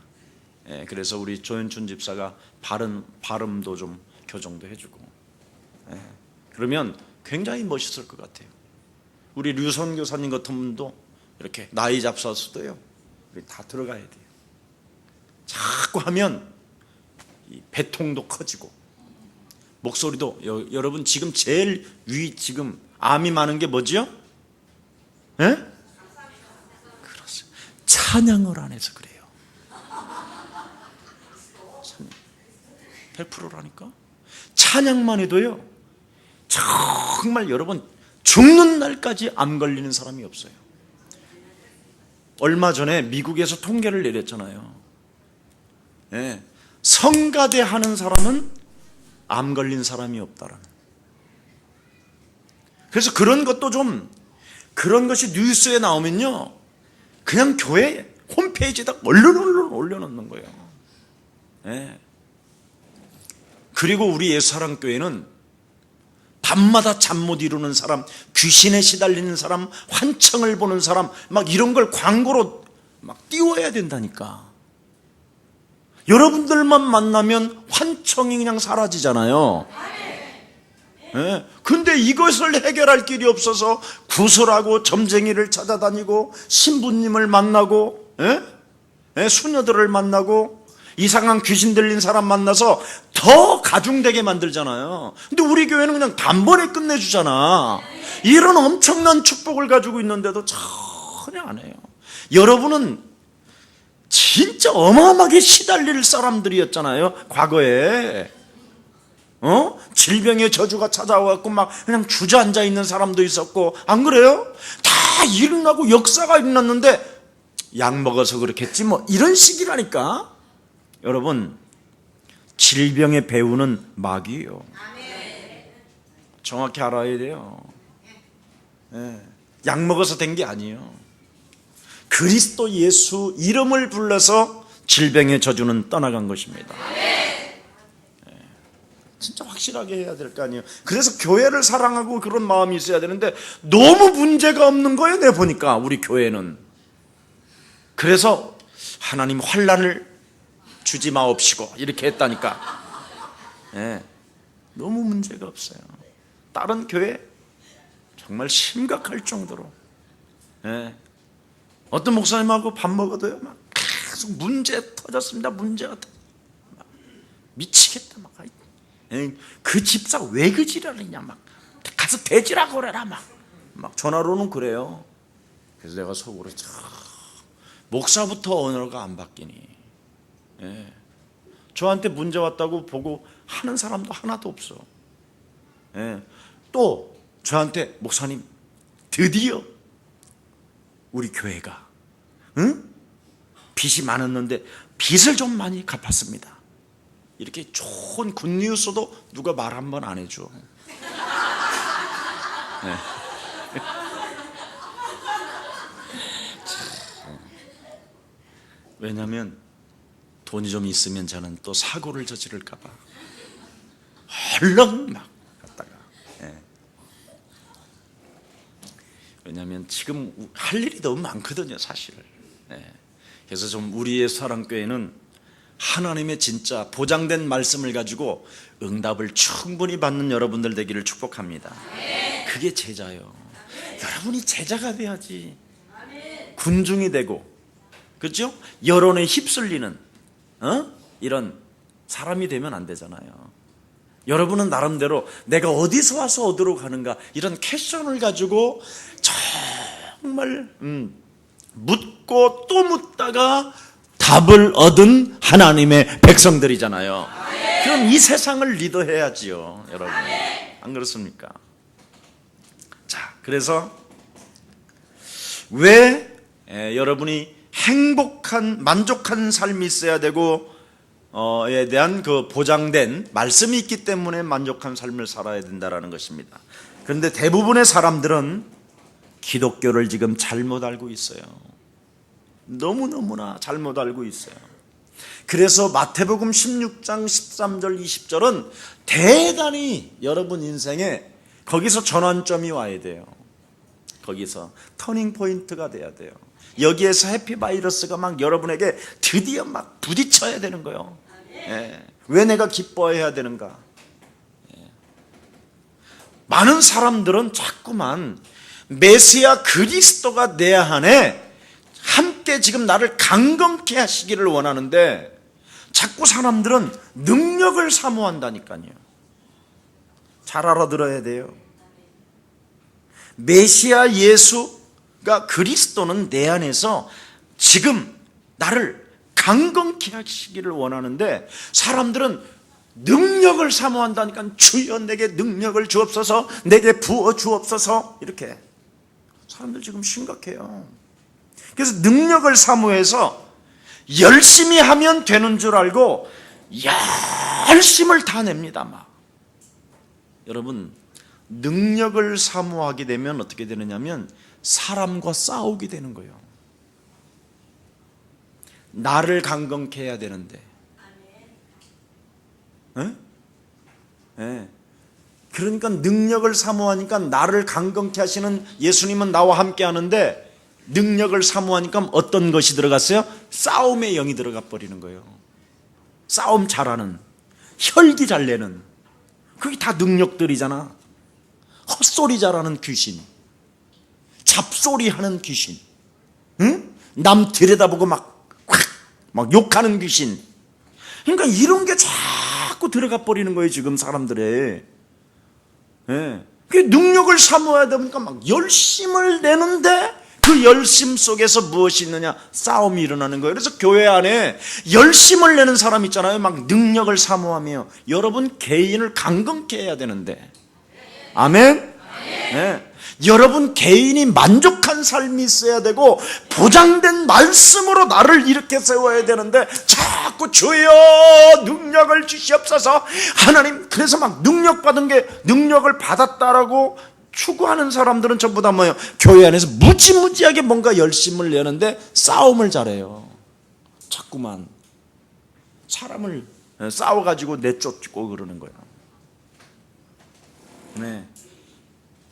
그래서 우리 조현춘 집사가 발음도 좀 교정도 해주고. 그러면 굉장히 멋있을 것 같아요. 우리 류선 교사님 같은 분도 이렇게 나이 잡사수도요. 우리 다 들어가야 돼요. 자꾸 하면 이 배통도 커지고 목소리도 여러분 지금 제일 지금 암이 많은 게 뭐죠? 그렇습니다. 찬양을 안 해서 그래요. 100%라니까. 찬양만 해도요 정말 여러분 죽는 날까지 암 걸리는 사람이 없어요. 얼마 전에 미국에서 통계를 내렸잖아요. 성가대 하는 사람은 암 걸린 사람이 없다라는. 그래서 그런 것도 좀 그런 것이 뉴스에 나오면요 그냥 교회 홈페이지에다 얼른 올려놓는 거예요. 그리고 우리 예수사랑교회는 밤마다 잠 못 이루는 사람, 귀신에 시달리는 사람, 환청을 보는 사람 막 이런 걸 광고로 막 띄워야 된다니까. 여러분들만 만나면 환청이 그냥 사라지잖아요. 근데 이것을 해결할 길이 없어서 구설하고 점쟁이를 찾아다니고 신부님을 만나고 수녀들을 만나고 이상한 귀신 들린 사람 만나서 더 가중되게 만들잖아요. 근데 우리 교회는 그냥 단번에 끝내주잖아. 이런 엄청난 축복을 가지고 있는데도 전혀 안 해요. 여러분은 진짜 어마어마하게 시달릴 사람들이었잖아요 과거에. 질병의 저주가 찾아와갖고 막 그냥 주저앉아 있는 사람도 있었고, 안 그래요? 다 일어나고 역사가 일어났는데 약 먹어서 그렇겠지 뭐 이런 식이라니까. 여러분, 질병의 배후는 마귀예요. 정확히 알아야 돼요. 약 먹어서 된 게 아니에요. 그리스도 예수 이름을 불러서 질병의 저주는 떠나간 것입니다. 진짜 확실하게 해야 될 거 아니에요. 그래서 교회를 사랑하고 그런 마음이 있어야 되는데 너무 문제가 없는 거예요. 내가 보니까 우리 교회는. 그래서 하나님 환난을 주지 마옵시고 이렇게 했다니까. 너무 문제가 없어요. 다른 교회 정말 심각할 정도로. 어떤 목사님하고 밥 먹어도요, 막 계속 문제 터졌습니다. 문제가 막 미치겠다. 막 그 집사 왜 그 지랄이냐, 막 가서 대지라고 그래라, 막 전화로는 그래요. 그래서 내가 속으로 목사부터 언어가 안 바뀌니. 저한테 문제 왔다고 보고 하는 사람도 하나도 없어. 또 저한테 목사님 드디어 우리 교회가 빚이 많았는데 빚을 좀 많이 갚았습니다. 이렇게 좋은 굿뉴스도 누가 말 한 번 안 해줘. 왜냐하면 돈이 좀 있으면 저는 또 사고를 저지를까 봐 얼른 막 갔다가. 왜냐하면 지금 할 일이 너무 많거든요, 사실. 그래서 좀 우리의 사랑교회는 하나님의 진짜 보장된 말씀을 가지고 응답을 충분히 받는 여러분들 되기를 축복합니다. 그게 제자예요. 여러분이 제자가 돼야지. 군중이 되고, 그렇죠? 여론에 휩쓸리는 이런 사람이 되면 안 되잖아요. 여러분은 나름대로 내가 어디서 와서 어디로 가는가, 이런 퀘션을 가지고 정말 묻고 또 묻다가 답을 얻은 하나님의 백성들이잖아요. 그럼 이 세상을 리더해야지요, 여러분. 안 그렇습니까? 자, 그래서 왜 여러분이 행복한, 만족한 삶이 있어야 되고 에 대한 그 보장된 말씀이 있기 때문에 만족한 삶을 살아야 된다는 것입니다. 그런데 대부분의 사람들은 기독교를 지금 잘못 알고 있어요. 너무너무나 잘못 알고 있어요. 그래서 마태복음 16장 13절 20절은 대단히 여러분 인생에 거기서 전환점이 와야 돼요. 거기서 터닝 포인트가 돼야 돼요. 여기에서 해피바이러스가 막 여러분에게 드디어 막 부딪혀야 되는 거예요. 왜 내가 기뻐해야 되는가? 많은 사람들은 자꾸만 메시아 그리스도가 내 안에 함께 지금 나를 강건케 하시기를 원하는데 자꾸 사람들은 능력을 사모한다니까요. 잘 알아들어야 돼요. 메시아 예수가 그리스도는 내 안에서 지금 나를 강건케 하시기를 원하는데 사람들은 능력을 사모한다니까. 주여 내게 능력을 주옵소서, 내게 부어 주옵소서. 이렇게 사람들 지금 심각해요. 그래서 능력을 사모해서 열심히 하면 되는 줄 알고 열심을 다 냅니다. 막. 여러분, 능력을 사모하게 되면 어떻게 되느냐면 사람과 싸우게 되는 거예요. 나를 강건케 해야 되는데. 그러니까 능력을 사모하니까 나를 강건케 하시는 예수님은 나와 함께 하는데 능력을 사모하니까 어떤 것이 들어갔어요? 싸움의 영이 들어가 버리는 거예요. 싸움 잘하는, 혈기 잘 내는, 그게 다 능력들이잖아. 헛소리 잘하는 귀신, 잡소리 하는 귀신, 남 들여다보고 막 욕하는 귀신. 그러니까 이런 게 자꾸 들어가 버리는 거예요, 지금 사람들의. 그 능력을 사모해야 되니까 막 열심을 내는데 그 열심 속에서 무엇이 있느냐? 싸움이 일어나는 거예요. 그래서 교회 안에 열심을 내는 사람 있잖아요. 막 능력을 사모하며. 여러분 개인을 강건케 해야 되는데. 아멘? 여러분 개인이 만족한 삶이 있어야 되고 보장된 말씀으로 나를 이렇게 세워야 되는데 자꾸 주여 능력을 주시옵소서. 하나님, 그래서 막 능력받은 게 능력을 받았다라고 추구하는 사람들은 전부 다 뭐예요? 교회 안에서 무지무지하게 뭔가 열심을 내는데 싸움을 잘해요. 자꾸만 사람을 싸워가지고 내쫓고 그러는 거예요.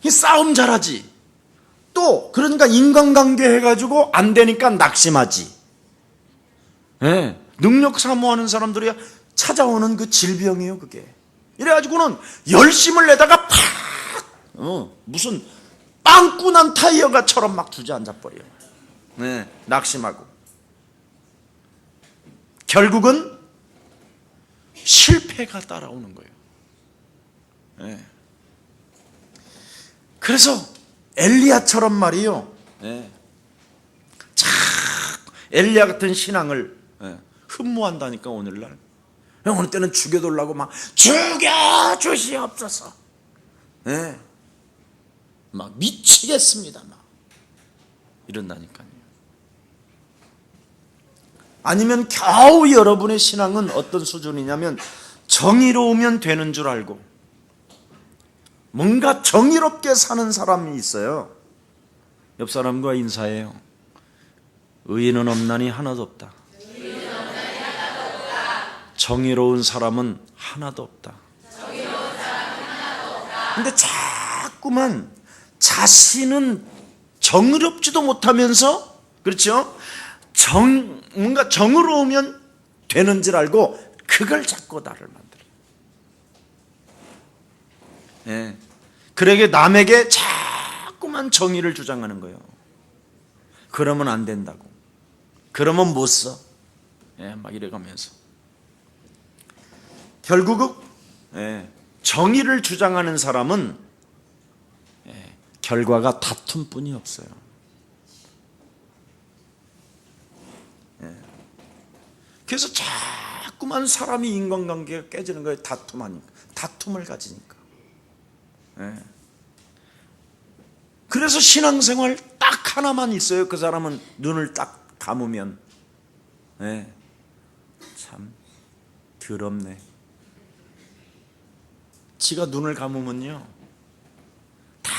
이 싸움 잘하지. 또 그러니까 인간관계 해가지고 안 되니까 낙심하지. 능력 사모하는 사람들이 찾아오는 그 질병이에요, 그게. 이래가지고는 열심을 내다가 팍 무슨 빵꾸 난 타이어가처럼 막 주저앉아 버려요. 낙심하고 결국은 실패가 따라오는 거예요. 그래서 엘리야처럼 말이요, 엘리야 같은 신앙을 흠모한다니까. 오늘날 어느 때는 죽여달라고 막 죽여 주시옵소서, 막 미치겠습니다 막 이런다니까요. 아니면 겨우 여러분의 신앙은 어떤 수준이냐면 정의로우면 되는 줄 알고 뭔가 정의롭게 사는 사람이 있어요. 옆 사람과 인사해요. 의인은 없나니 하나도 없다. 정의로운 사람은 하나도 없다. 근데 자꾸만 자신은 정의롭지도 못하면서, 그렇죠? 뭔가 정의로우면 되는 줄 알고 그걸 자꾸 나를 만들어요. 그러게 남에게 자꾸만 정의를 주장하는 거예요. 그러면 안 된다고. 그러면 못 써. 막 이래가면서. 결국 정의를 주장하는 사람은 결과가 다툼뿐이 없어요. 그래서 자꾸만 사람이 인간관계가 깨지는 거예요. 다툼을 가지니까. 그래서 신앙생활 딱 하나만 있어요. 그 사람은 눈을 딱 감으면 참 더럽네. 지가 눈을 감으면요 다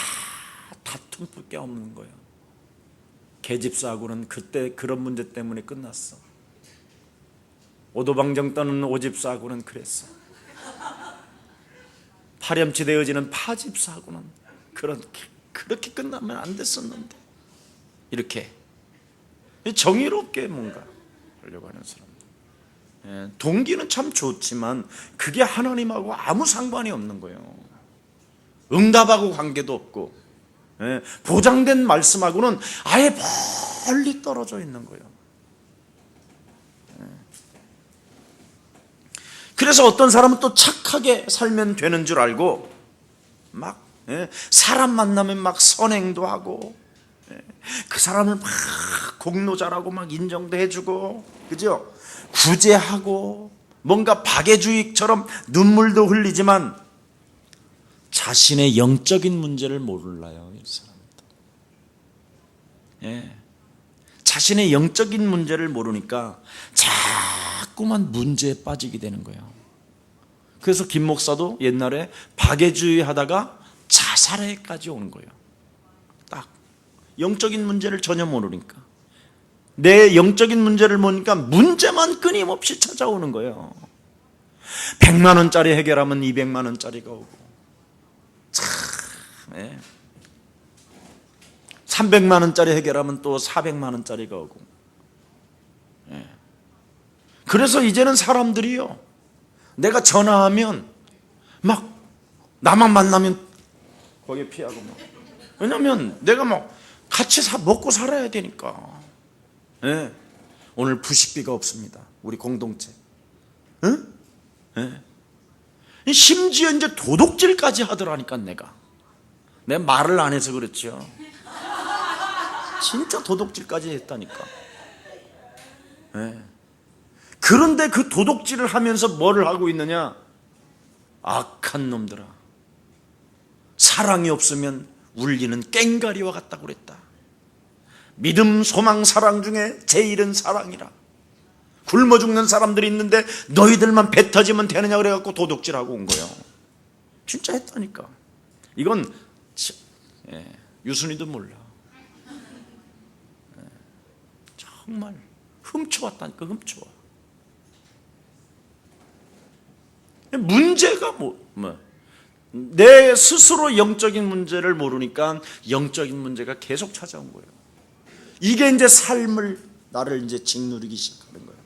다툼밖에 없는 거예요. 계집사하고는 그때 그런 문제 때문에 끝났어. 오도방정 떠는 오집사하고는 그랬어. 파렴치 되어지는 파집사하고는 그렇게 끝나면 안 됐었는데, 이렇게 정의롭게 뭔가 하려고 하는 사람들. 동기는 참 좋지만 그게 하나님하고 아무 상관이 없는 거예요. 응답하고 관계도 없고 보장된 말씀하고는 아예 멀리 떨어져 있는 거예요. 그래서 어떤 사람은 또 착하게 살면 되는 줄 알고 막 사람 만나면 막 선행도 하고 그 사람을 막 공로자라고 막 인정도 해주고, 그죠? 구제하고 뭔가 박애주의처럼 눈물도 흘리지만 자신의 영적인 문제를 몰라요, 이 사람도. 자신의 영적인 문제를 모르니까 자꾸만 문제에 빠지게 되는 거예요. 그래서 김 목사도 옛날에 박애주의 하다가 자살에까지 오는 거예요. 딱 영적인 문제를 전혀 모르니까, 내 영적인 문제를 모르니까 문제만 끊임없이 찾아오는 거예요. 100만 원짜리 해결하면 200만 원짜리가 오고, 참 300만 원짜리 해결하면 또 400만 원짜리가 오고. 그래서 이제는 사람들이요, 내가 전화하면 막 나만 만나면 거기에 피하고 막. 왜냐면 내가 막 같이 먹고 살아야 되니까. 오늘 부식비가 없습니다, 우리 공동체. 심지어 이제 도둑질까지 하더라니까. 내 말을 안 해서 그렇죠. 진짜 도둑질까지 했다니까. 그런데 그 도둑질을 하면서 뭐를 하고 있느냐? 악한 놈들아, 사랑이 없으면 울리는 꽹가리와 같다고 그랬다. 믿음, 소망, 사랑 중에 제일은 사랑이라. 굶어 죽는 사람들이 있는데 너희들만 배 터지면 되느냐 그래갖고 도둑질하고 온 거예요. 진짜 했다니까. 이건 유순이도 몰라. 정말 훔쳐왔다니까. 훔쳐와. 문제가 내 스스로 영적인 문제를 모르니까 영적인 문제가 계속 찾아온 거예요. 이게 이제 삶을 나를 이제 짓누르기 시작하는 거예요.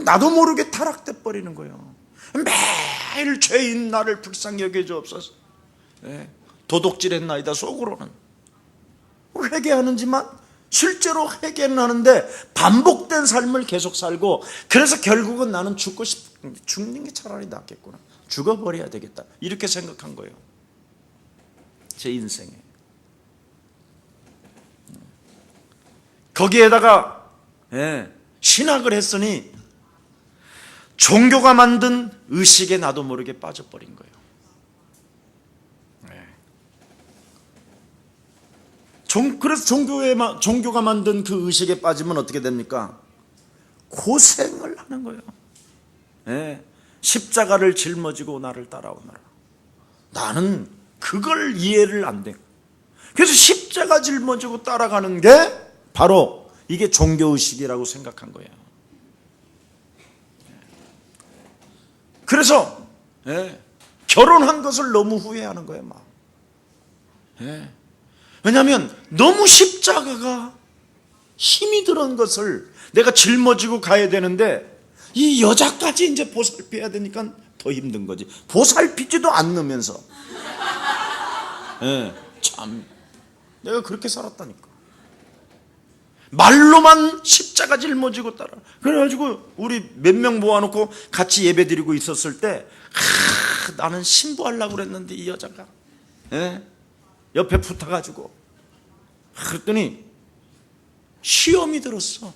나도 모르게 타락돼 버리는 거예요. 매일 죄인 나를 불쌍히 여겨주옵소서. 도둑질했나이다 속으로는. 회개하는지만 실제로 회개는 하는데 반복된 삶을 계속 살고, 그래서 결국은 나는 죽는 게 차라리 낫겠구나, 죽어버려야 되겠다, 이렇게 생각한 거예요. 제 인생에. 거기에다가 신학을 했으니 종교가 만든 의식에 나도 모르게 빠져버린 거예요. 그래서 종교가 만든 그 의식에 빠지면 어떻게 됩니까? 고생을 하는 거예요. 십자가를 짊어지고 나를 따라오너라. 나는 그걸 이해를 안 돼. 그래서 십자가 짊어지고 따라가는 게 바로 이게 종교의식이라고 생각한 거예요. 그래서 결혼한 것을 너무 후회하는 거예요. 막. 왜냐하면 너무 십자가가 힘이 들은 것을 내가 짊어지고 가야 되는데 이 여자까지 이제 보살펴야 되니까 더 힘든 거지. 보살피지도 않으면서. 참 내가 그렇게 살았다니까. 말로만 십자가 짊어지고 따라. 그래가지고 우리 몇 명 모아놓고 같이 예배드리고 있었을 때 나는 신부하려고 그랬는데 이 여자가 옆에 붙어가지고 그랬더니 시험이 들었어.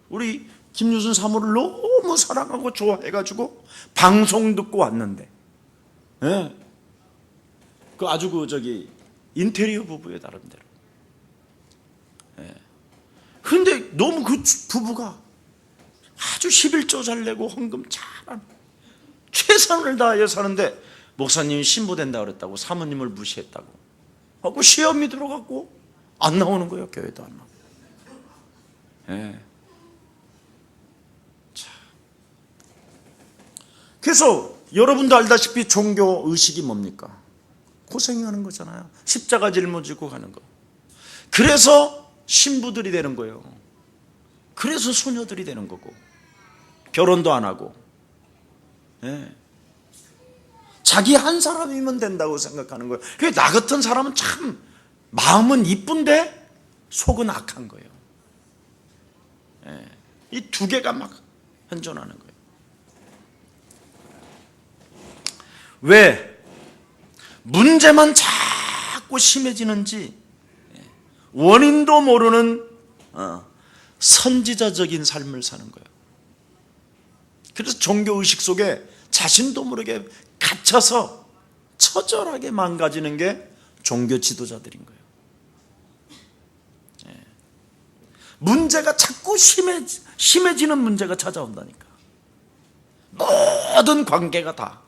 우리 김유순 사모를 너무 사랑하고 좋아해가지고 방송 듣고 왔는데 그 아주 인테리어 부부의 나름대로. 그런데 너무 그 부부가 아주 11조 잘 내고 헌금 잘하는, 최선을 다하여 사는데 목사님이 신부된다 그랬다고 사모님을 무시했다고 하고 시험이 들어갔고 안 나오는 거예요. 교회도 안 나오고. 그래서 여러분도 알다시피 종교 의식이 뭡니까? 고생하는 거잖아요. 십자가 짊어지고 가는 거. 그래서 신부들이 되는 거예요. 그래서 소녀들이 되는 거고, 결혼도 안 하고, 자기 한 사람이면 된다고 생각하는 거예요. 나 같은 사람은 참 마음은 이쁜데 속은 악한 거예요. 이 두 개가 막 현존하는 거예요. 왜 문제만 자꾸 심해지는지 원인도 모르는 선지자적인 삶을 사는 거예요. 그래서 종교의식 속에 자신도 모르게 갇혀서 처절하게 망가지는 게 종교 지도자들인 거예요. 문제가 자꾸 심해지는 문제가 찾아온다니까. 모든 관계가 다.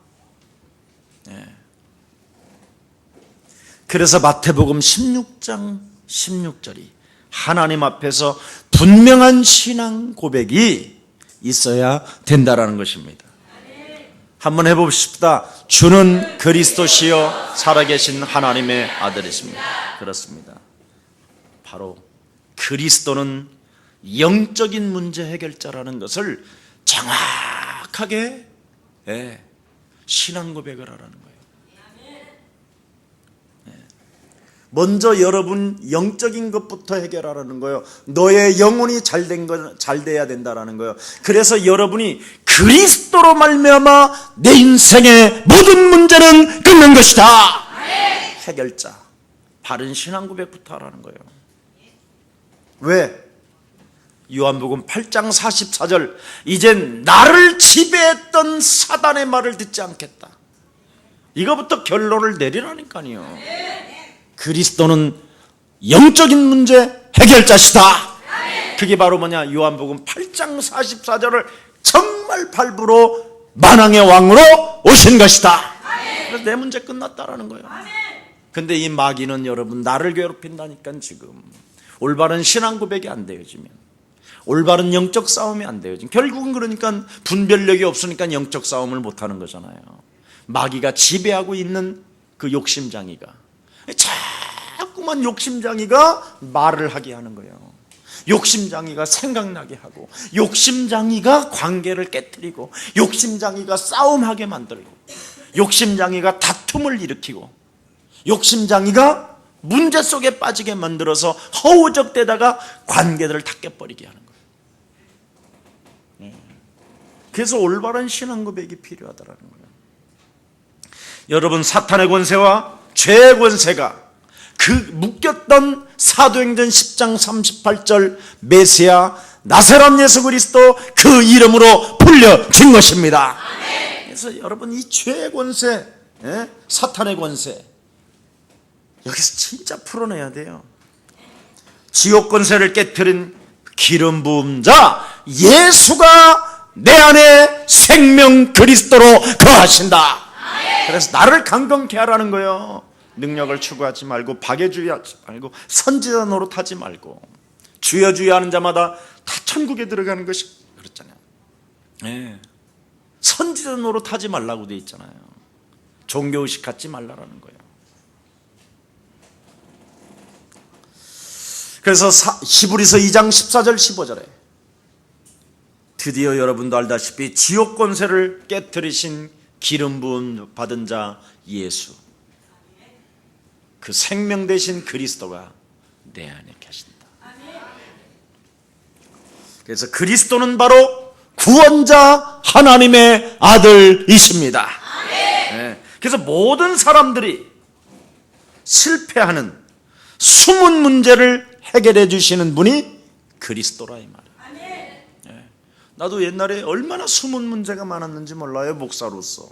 그래서 마태복음 16장 16절이 하나님 앞에서 분명한 신앙 고백이 있어야 된다라는 것입니다. 한번 해봅시다. 주는 그리스도시요 살아계신 하나님의 아들이십니다. 그렇습니다. 바로 그리스도는 영적인 문제 해결자라는 것을 정확하게 신앙 고백을 하라는 거예요. 먼저 여러분 영적인 것부터 해결하라는 거예요. 너의 영혼이 잘 돼야 된다라는 거예요. 그래서 여러분이 그리스도로 말미암아 내 인생의 모든 문제는 끝난 것이다. 해결자, 바른 신앙 고백부터 하라는 거예요. 왜? 요한복음 8장 44절, 이젠 나를 지배했던 사단의 말을 듣지 않겠다. 이거부터 결론을 내리라니까요. 그리스도는 영적인 문제 해결자시다. 그게 바로 뭐냐? 요한복음 8장 44절을 정말 발부로 만왕의 왕으로 오신 것이다. 그래서 내 문제 끝났다라는 거예요. 근데 이 마귀는 여러분 나를 괴롭힌다니까. 지금 올바른 신앙 고백이 안 되어지면, 올바른 영적 싸움이 안 되어지면, 결국은 그러니까 분별력이 없으니까 영적 싸움을 못하는 거잖아요. 마귀가 지배하고 있는 그 욕심장이가 자꾸만 욕심장이가 말을 하게 하는 거예요. 욕심장이가 생각나게 하고, 욕심장이가 관계를 깨뜨리고, 욕심장이가 싸움하게 만들고, 욕심장이가 다툼을 일으키고, 욕심장이가 문제 속에 빠지게 만들어서 허우적대다가 관계들을 다 깨버리게 하는 거예요. 그래서 올바른 신앙 고백이 필요하다는 거예요. 여러분, 사탄의 권세와 죄의 권세가 그 묶였던 사도행전 10장 38절 메시아 나사렛 예수 그리스도 그 이름으로 풀려진 것입니다. 그래서 여러분, 이 죄의 권세, 사탄의 권세, 여기서 진짜 풀어내야 돼요. 지옥 권세를 깨뜨린 기름 부은 자 예수가 내 안에 생명 그리스도로 거하신다. 그래서 나를 강건케 하라는 거예요. 능력을 추구하지 말고, 박애주의하지 말고, 선지자 노릇하지 말고, 주여 주여 하는 자마다 다 천국에 들어가는 것이 그렇잖아요. 선지자 노릇하지 말라고 돼 있잖아요. 종교의식 갖지 말라라는 거예요. 그래서 히브리서 2장 14절 15절에 드디어 여러분도 알다시피 지옥 권세를 깨뜨리신 기름 부음 받은 자 예수, 그 생명 되신 그리스도가 내 안에 계신다. 그래서 그리스도는 바로 구원자 하나님의 아들이십니다. 그래서 모든 사람들이 실패하는 숨은 문제를 해결해 주시는 분이 그리스도라 이 말이에요. 나도 옛날에 얼마나 숨은 문제가 많았는지 몰라요. 목사로서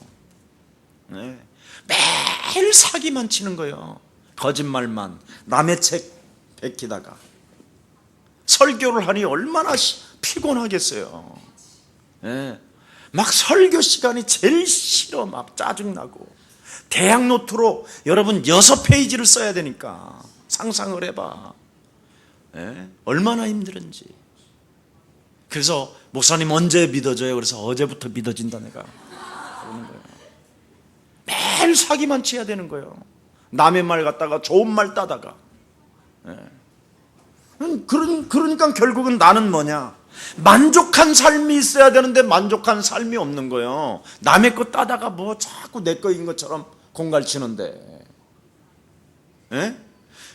매일 사기만 치는 거예요. 거짓말만, 남의 책 베끼다가. 설교를 하니 얼마나 피곤하겠어요. 막 설교 시간이 제일 싫어. 막 짜증나고. 대학 노트로 여러분 6페이지를 써야 되니까 상상을 해봐. 얼마나 힘들은지. 그래서 목사님 언제 믿어져요? 그래서 어제부터 믿어진다 내가. 그러는 거예요. 매일 사기만 치야 되는 거예요. 남의 말 갖다가 좋은 말 따다가. 그러니까 결국은 나는 뭐냐? 만족한 삶이 있어야 되는데 만족한 삶이 없는 거예요. 남의 거 따다가 뭐 자꾸 내 거인 것처럼 공갈치는데.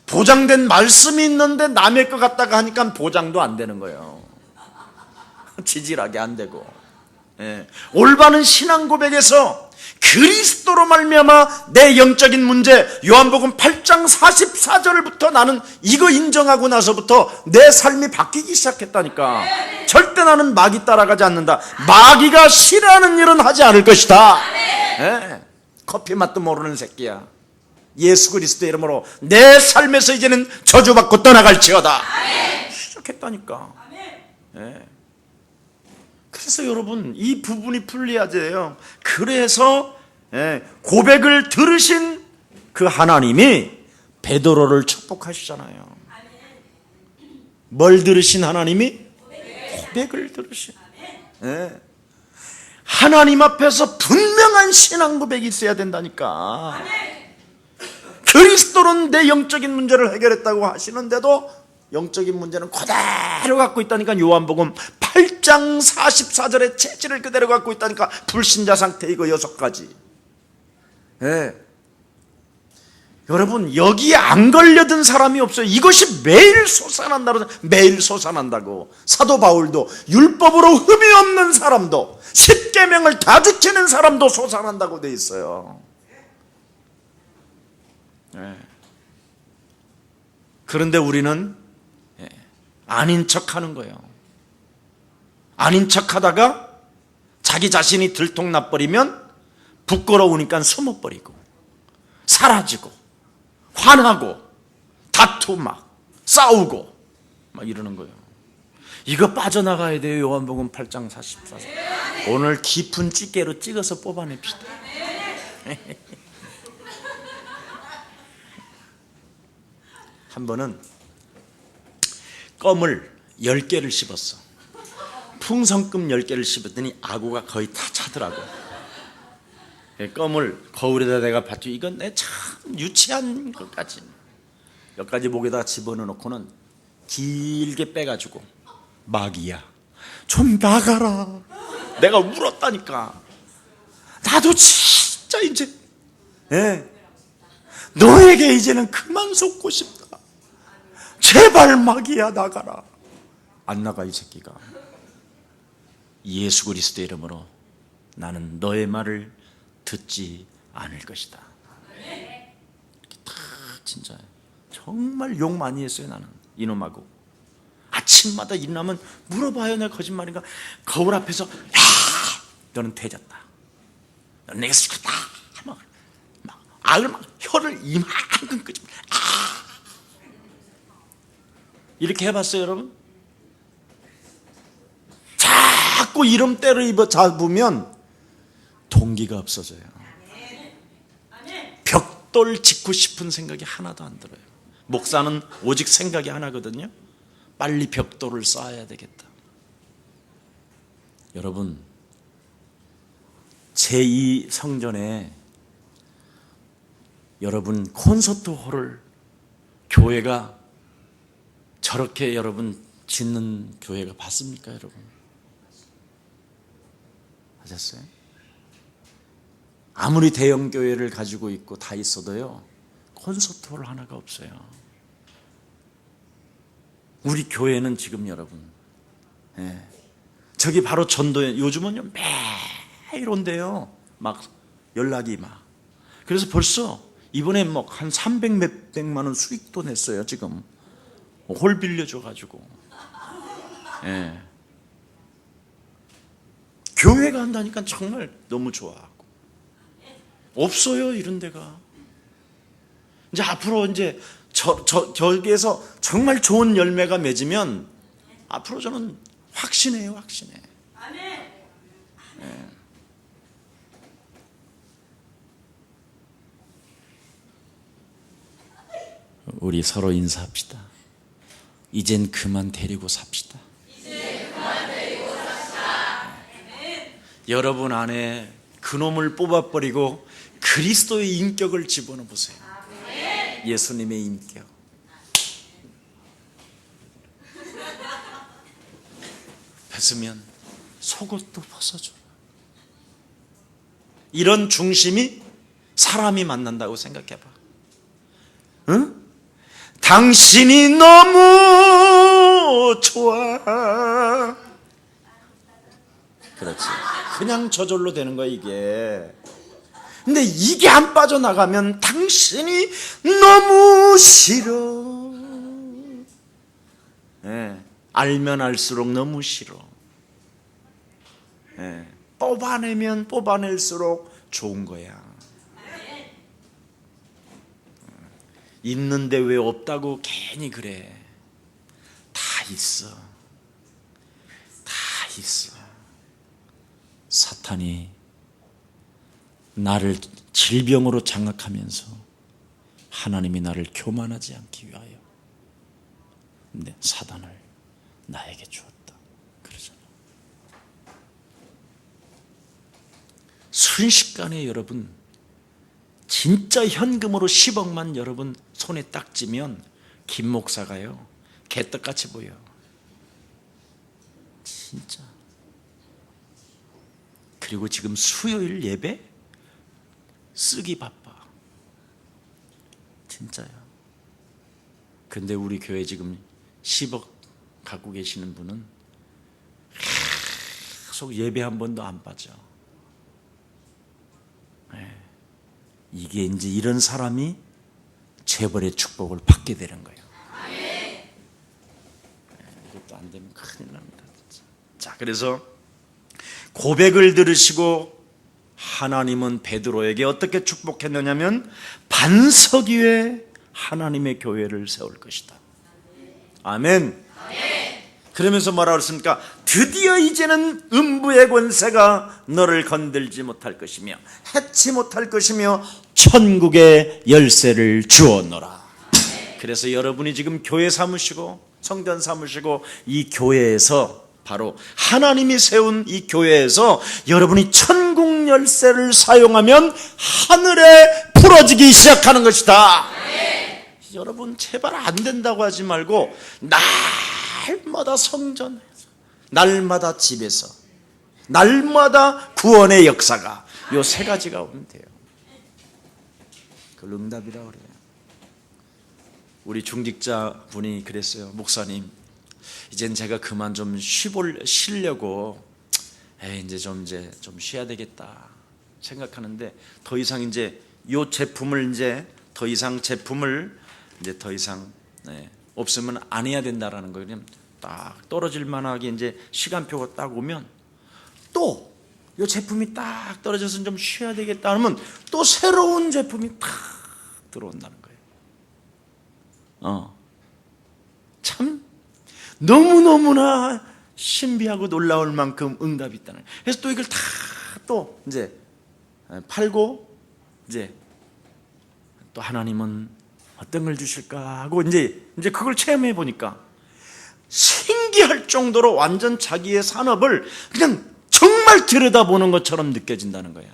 보장된 말씀이 있는데 남의 거 갖다가 하니까 보장도 안 되는 거예요. 지질하게 안 되고. 올바른 신앙 고백에서 그리스도로 말미암아 내 영적인 문제, 요한복음 8장 44절부터 나는 이거 인정하고 나서부터 내 삶이 바뀌기 시작했다니까. 절대 나는 마귀 따라가지 않는다. 마귀가 싫어하는 일은 하지 않을 것이다. 커피 맛도 모르는 새끼야. 예수 그리스도의 이름으로 내 삶에서 이제는 저주받고 떠나갈지어다. 시작했다니까. 그래서 여러분, 이 부분이 풀려야 돼요. 그래서 고백을 들으신 그 하나님이 베드로를 축복하시잖아요. 뭘 들으신 하나님이? 고백을 들으신. 하나님 앞에서 분명한 신앙 고백이 있어야 된다니까. 그리스도는 내 영적인 문제를 해결했다고 하시는데도 영적인 문제는 그대로 갖고 있다니까. 요한복음 8장 44절의 체질을 그대로 갖고 있다니까. 불신자 상태 이거 6가지. 여러분, 여기에 안 걸려든 사람이 없어요. 이것이 매일 솟아난다고. 매일 솟아난다고. 사도 바울도 율법으로 흠이 없는 사람도, 십계명을 다 지키는 사람도 솟아난다고 돼 있어요. 그런데 우리는 아닌 척하는 거예요. 아닌 척하다가 자기 자신이 들통나버리면 부끄러우니까 숨어버리고, 사라지고 화나고 다투 막 싸우고 막 이러는 거예요. 이거 빠져나가야 돼요. 요한복음 8장 44절. 오늘 깊은 찌개로 찍어서 뽑아냅시다. 한 번은 껌을 10개를 씹었어. 풍선껌 10개를 씹었더니 아구가 거의 다 차더라고. 껌을 거울에다 내가 봤죠. 이건 내 참 유치한 것까지 몇 가지 목에다 집어넣고는 길게 빼가지고 마귀야 좀 나가라. 내가 울었다니까. 나도 진짜 이제 너에게 이제는 그만 속고 싶다. 제발 마귀야 나가라. 안 나가 이 새끼가. 예수 그리스도의 이름으로 나는 너의 말을 듣지 않을 것이다. 다 진짜 정말 욕 많이 했어요. 나는 이놈하고 아침마다 일어나면 물어봐요. 내가 거짓말인가. 거울 앞에서 야 너는 되졌다. 너는 내가 시켰다. 막 악을 막 혀를 이만큼 끄집어. 이렇게 해봤어요 여러분? 자꾸 이름대로 입어 잡으면 동기가 없어져요. 벽돌 짚고 싶은 생각이 하나도 안 들어요. 목사는 오직 생각이 하나거든요. 빨리 벽돌을 쌓아야 되겠다. 여러분, 제2성전에 여러분 콘서트홀을 교회가 저렇게 여러분 짓는 교회가 봤습니까 여러분? 하셨어요? 아무리 대형 교회를 가지고 있고 다 있어도요 콘서트홀 하나가 없어요. 우리 교회는 지금 여러분 저기 바로 전도에 요즘은 매일 온대요. 막 연락이 막. 그래서 벌써 이번에 뭐 한 300 몇백만 원 수익도 냈어요. 지금 홀 빌려줘가지고. 교회가 한다니까 정말 너무 좋아하고. 없어요 이런 데가. 이제 앞으로 이제 저기에서 정말 좋은 열매가 맺으면 앞으로 저는 확신해요. 확신해. 우리 서로 인사합시다. 이젠 그만 데리고 삽시다. 여러분 안에 그놈을 뽑아버리고 그리스도의 인격을 집어넣어 보세요. 예수님의 인격. 벗으면 속옷도 벗어줘요. 이런 중심이 사람이 만난다고 생각해봐. 응? 당신이 너무 좋아. 그렇지. 그냥 저절로 되는 거야 이게. 근데 이게 안 빠져나가면 당신이 너무 싫어. 알면 알수록 너무 싫어. 뽑아내면 뽑아낼수록 좋은 거야. 있는데 왜 없다고 괜히 그래. 다 있어. 다 있어. 사탄이 나를 질병으로 장악하면서 하나님이 나를 교만하지 않기 위하여 근데 사단을 나에게 주었다 그러잖아. 순식간에 여러분 진짜 현금으로 10억만 여러분 손에 딱 쥐면 김 목사가요 개떡같이 보여. 진짜. 그리고 지금 수요일 예배 쓰기 바빠. 진짜요. 근데 우리 교회 지금 10억 갖고 계시는 분은 계속 예배 한 번도 안 빠져. 이게 이제 이런 사람이 재벌의 축복을 받게 되는 거예요. 이것도 안 되면 큰일 납니다. 진짜. 자, 그래서 고백을 들으시고 하나님은 베드로에게 어떻게 축복했느냐면 반석 위에 하나님의 교회를 세울 것이다. 아멘. 그러면서 뭐라고 그랬습니까? 드디어 이제는 음부의 권세가 너를 건들지 못할 것이며 해치 못할 것이며 천국의 열쇠를 주었노라. 그래서 여러분이 지금 교회 삼으시고 성전 삼으시고 이 교회에서, 바로 하나님이 세운 이 교회에서 여러분이 천국 열쇠를 사용하면 하늘에 풀어지기 시작하는 것이다. 여러분 제발 안 된다고 하지 말고 날마다 성전에서, 날마다 집에서, 날마다 구원의 역사가 요 세 가지가 오면 돼요. 그걸 응답이라고 그래요. 우리 중직자 분이 그랬어요. 목사님, 이젠 제가 그만 좀 쉬려고 이제 좀 쉬어야 되겠다 생각하는데, 더 이상 이제 요 제품을 더 이상 없으면 안 해야 된다라는 거예요. 그냥 딱 떨어질 만하게 이제 시간표가 딱 오면 또 요 제품이 딱 떨어져서 좀 쉬어야 되겠다 하면 또 새로운 제품이 딱 들어온다는 거예요. 참 너무너무나 신비하고 놀라울 만큼 응답이 있다는 거예요. 그래서 또 이걸 다 또 이제 팔고 이제 또 하나님은 어떤 걸 주실까 하고 이제 그걸 체험해 보니까 신기할 정도로 완전 자기의 산업을 그냥 정말 들여다보는 것처럼 느껴진다는 거예요.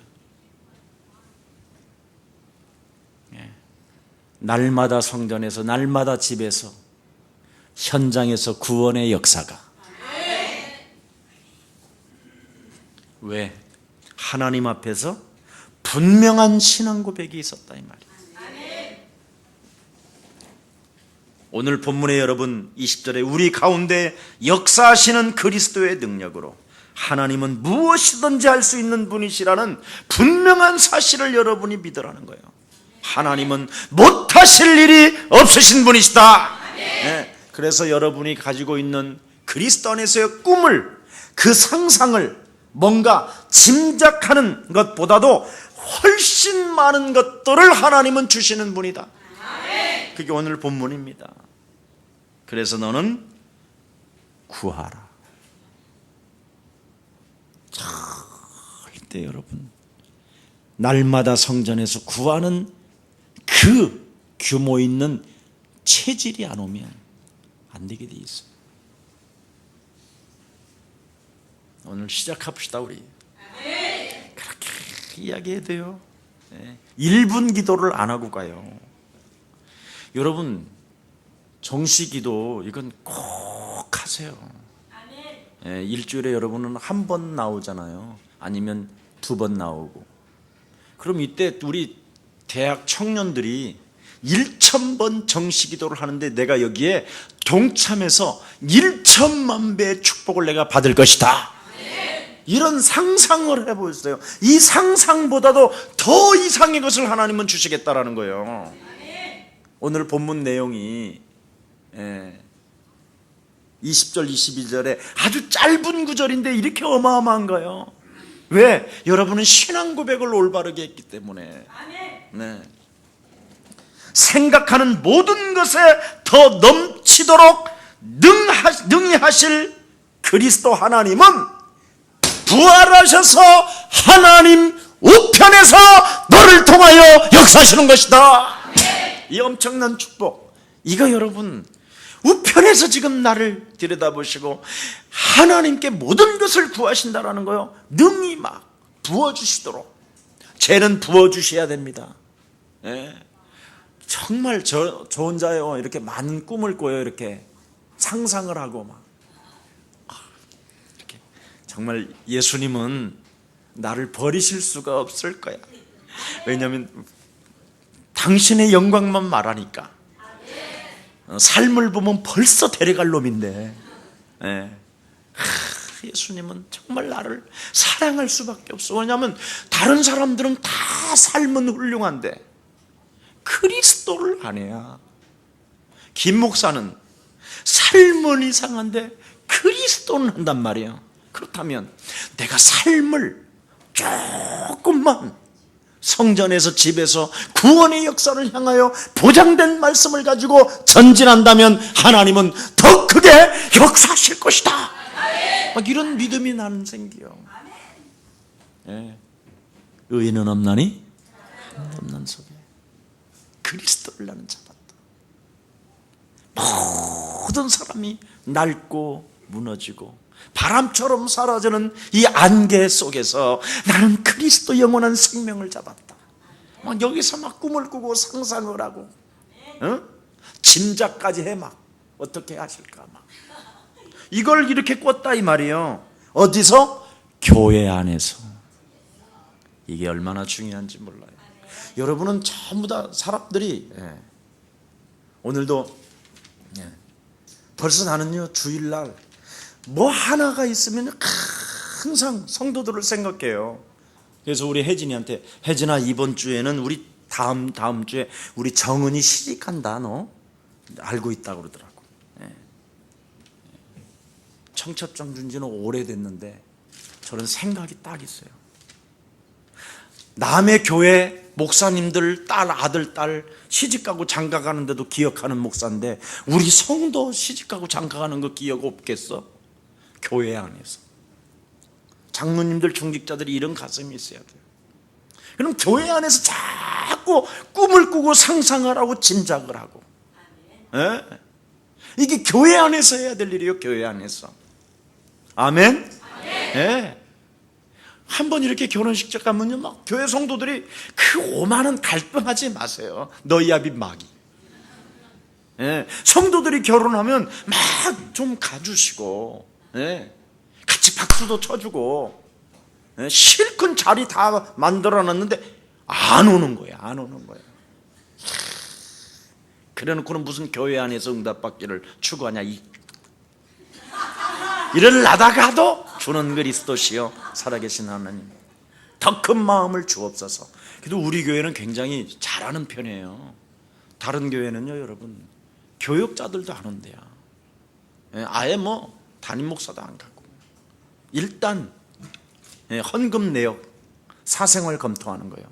날마다 성전에서, 날마다 집에서, 현장에서 구원의 역사가. 왜? 하나님 앞에서 분명한 신앙 고백이 있었다 이 말이에요. 오늘 본문의 여러분 20절에 우리 가운데 역사하시는 그리스도의 능력으로 하나님은 무엇이든지 할 수 있는 분이시라는 분명한 사실을 여러분이 믿으라는 거예요. 하나님은 못하실 일이 없으신 분이시다. 네, 그래서 여러분이 가지고 있는 그리스도 안에서의 꿈을, 그 상상을 뭔가 짐작하는 것보다도 훨씬 많은 것들을 하나님은 주시는 분이다. 그게 오늘 본문입니다. 그래서 너는 구하라. 절대 여러분 날마다 성전에서 구하는 그 규모 있는 체질이 안 오면 안 되게 돼 있어요. 오늘 시작합시다. 우리 그렇게 이야기해야 돼요. 1분 기도를 안 하고 가요. 여러분 정시기도 이건 꼭 하세요. 일주일에 여러분은 한 번 나오잖아요. 아니면 2번 나오고. 그럼 이때 우리 대학 청년들이 1,000번 정시기도를 하는데 내가 여기에 동참해서 1,000만 배의 축복을 내가 받을 것이다. 이런 상상을 해보세요. 이 상상보다도 더 이상의 것을 하나님은 주시겠다라는 거예요. 오늘 본문 내용이 20절 22절에 아주 짧은 구절인데 이렇게 어마어마한가요? 왜? 여러분은 신앙 고백을 올바르게 했기 때문에. 네. 생각하는 모든 것에 더 넘치도록 능하실 그리스도 하나님은 부활하셔서 하나님 우편에서 너를 통하여 역사하시는 것이다. 이 엄청난 축복, 이거 여러분 우편에서 지금 나를 들여다보시고 하나님께 모든 것을 구하신다라는 거요. 능히 막 부어주시도록. 죄는 부어주셔야 됩니다. 정말 저 혼자요 이렇게 많은 꿈을 꿔요. 이렇게 상상을 하고 막 이렇게. 정말 예수님은 나를 버리실 수가 없을 거야. 왜냐하면 당신의 영광만 말하니까. 삶을 보면 벌써 데려갈 놈인데. 예수님은 정말 나를 사랑할 수밖에 없어. 왜냐하면 다른 사람들은 다 삶은 훌륭한데 그리스도를 안 해야. 김 목사는 삶은 이상한데 그리스도는 한단 말이에요. 그렇다면 내가 삶을 조금만 성전에서 집에서 구원의 역사를 향하여 보장된 말씀을 가지고 전진한다면 하나님은 더 크게 역사하실 것이다. 막 이런 믿음이 나는 생겨요. 예. 의인은 없나니 없는 속에 그리스도를 나는 잡았다. 모든 사람이 낡고 무너지고 바람처럼 사라지는 이 안개 속에서 나는 그리스도 영원한 생명을 잡았다. 막 여기서 막 꿈을 꾸고 상상을 하고, 짐작까지 해. 막 어떻게 하실까 막 이걸 이렇게 꿨다 이 말이에요. 어디서? 교회 안에서. 이게 얼마나 중요한지 몰라요. 여러분은 전부 다 사람들이, 오늘도 벌써 나는요 주일날 뭐 하나가 있으면 항상 성도들을 생각해요. 그래서 우리 혜진이한테, 혜진아 이번 주에는 우리 다음 주에 우리 정은이 시집간다. 너 알고 있다고 그러더라고. 청첩장 준 지는 오래됐는데 저런 생각이 딱 있어요. 남의 교회 목사님들 아들, 딸 시집가고 장가가는데도 기억하는 목사인데 우리 성도 시집가고 장가가는 거 기억 없겠어? 교회 안에서 장로님들 중직자들이 이런 가슴이 있어야 돼요. 그럼 교회 안에서 자꾸 꿈을 꾸고 상상을 하고 짐작을 하고, 이게 교회 안에서 해야 될 일이에요. 교회 안에서. 아멘. 한번 이렇게 결혼식 가면요 막 교회 성도들이 그 오만한 갈등하지 마세요. 너희 아비 마귀. 성도들이 결혼하면 막 좀 가주시고, 같이 박수도 쳐주고, 실컷 자리 다 만들어놨는데 안 오는 거야. 안 오는 거야. 그래놓고는 무슨 교회 안에서 응답받기를 추구하냐. 이러려다가도 주는 그리스도시요 살아계신 하나님 더 큰 마음을 주옵소서. 그래도 우리 교회는 굉장히 잘하는 편이에요. 다른 교회는요 여러분 교역자들도 안 온대요. 아예 뭐 담임 목사도 안 가고 일단 헌금 내역 사생활 검토하는 거예요.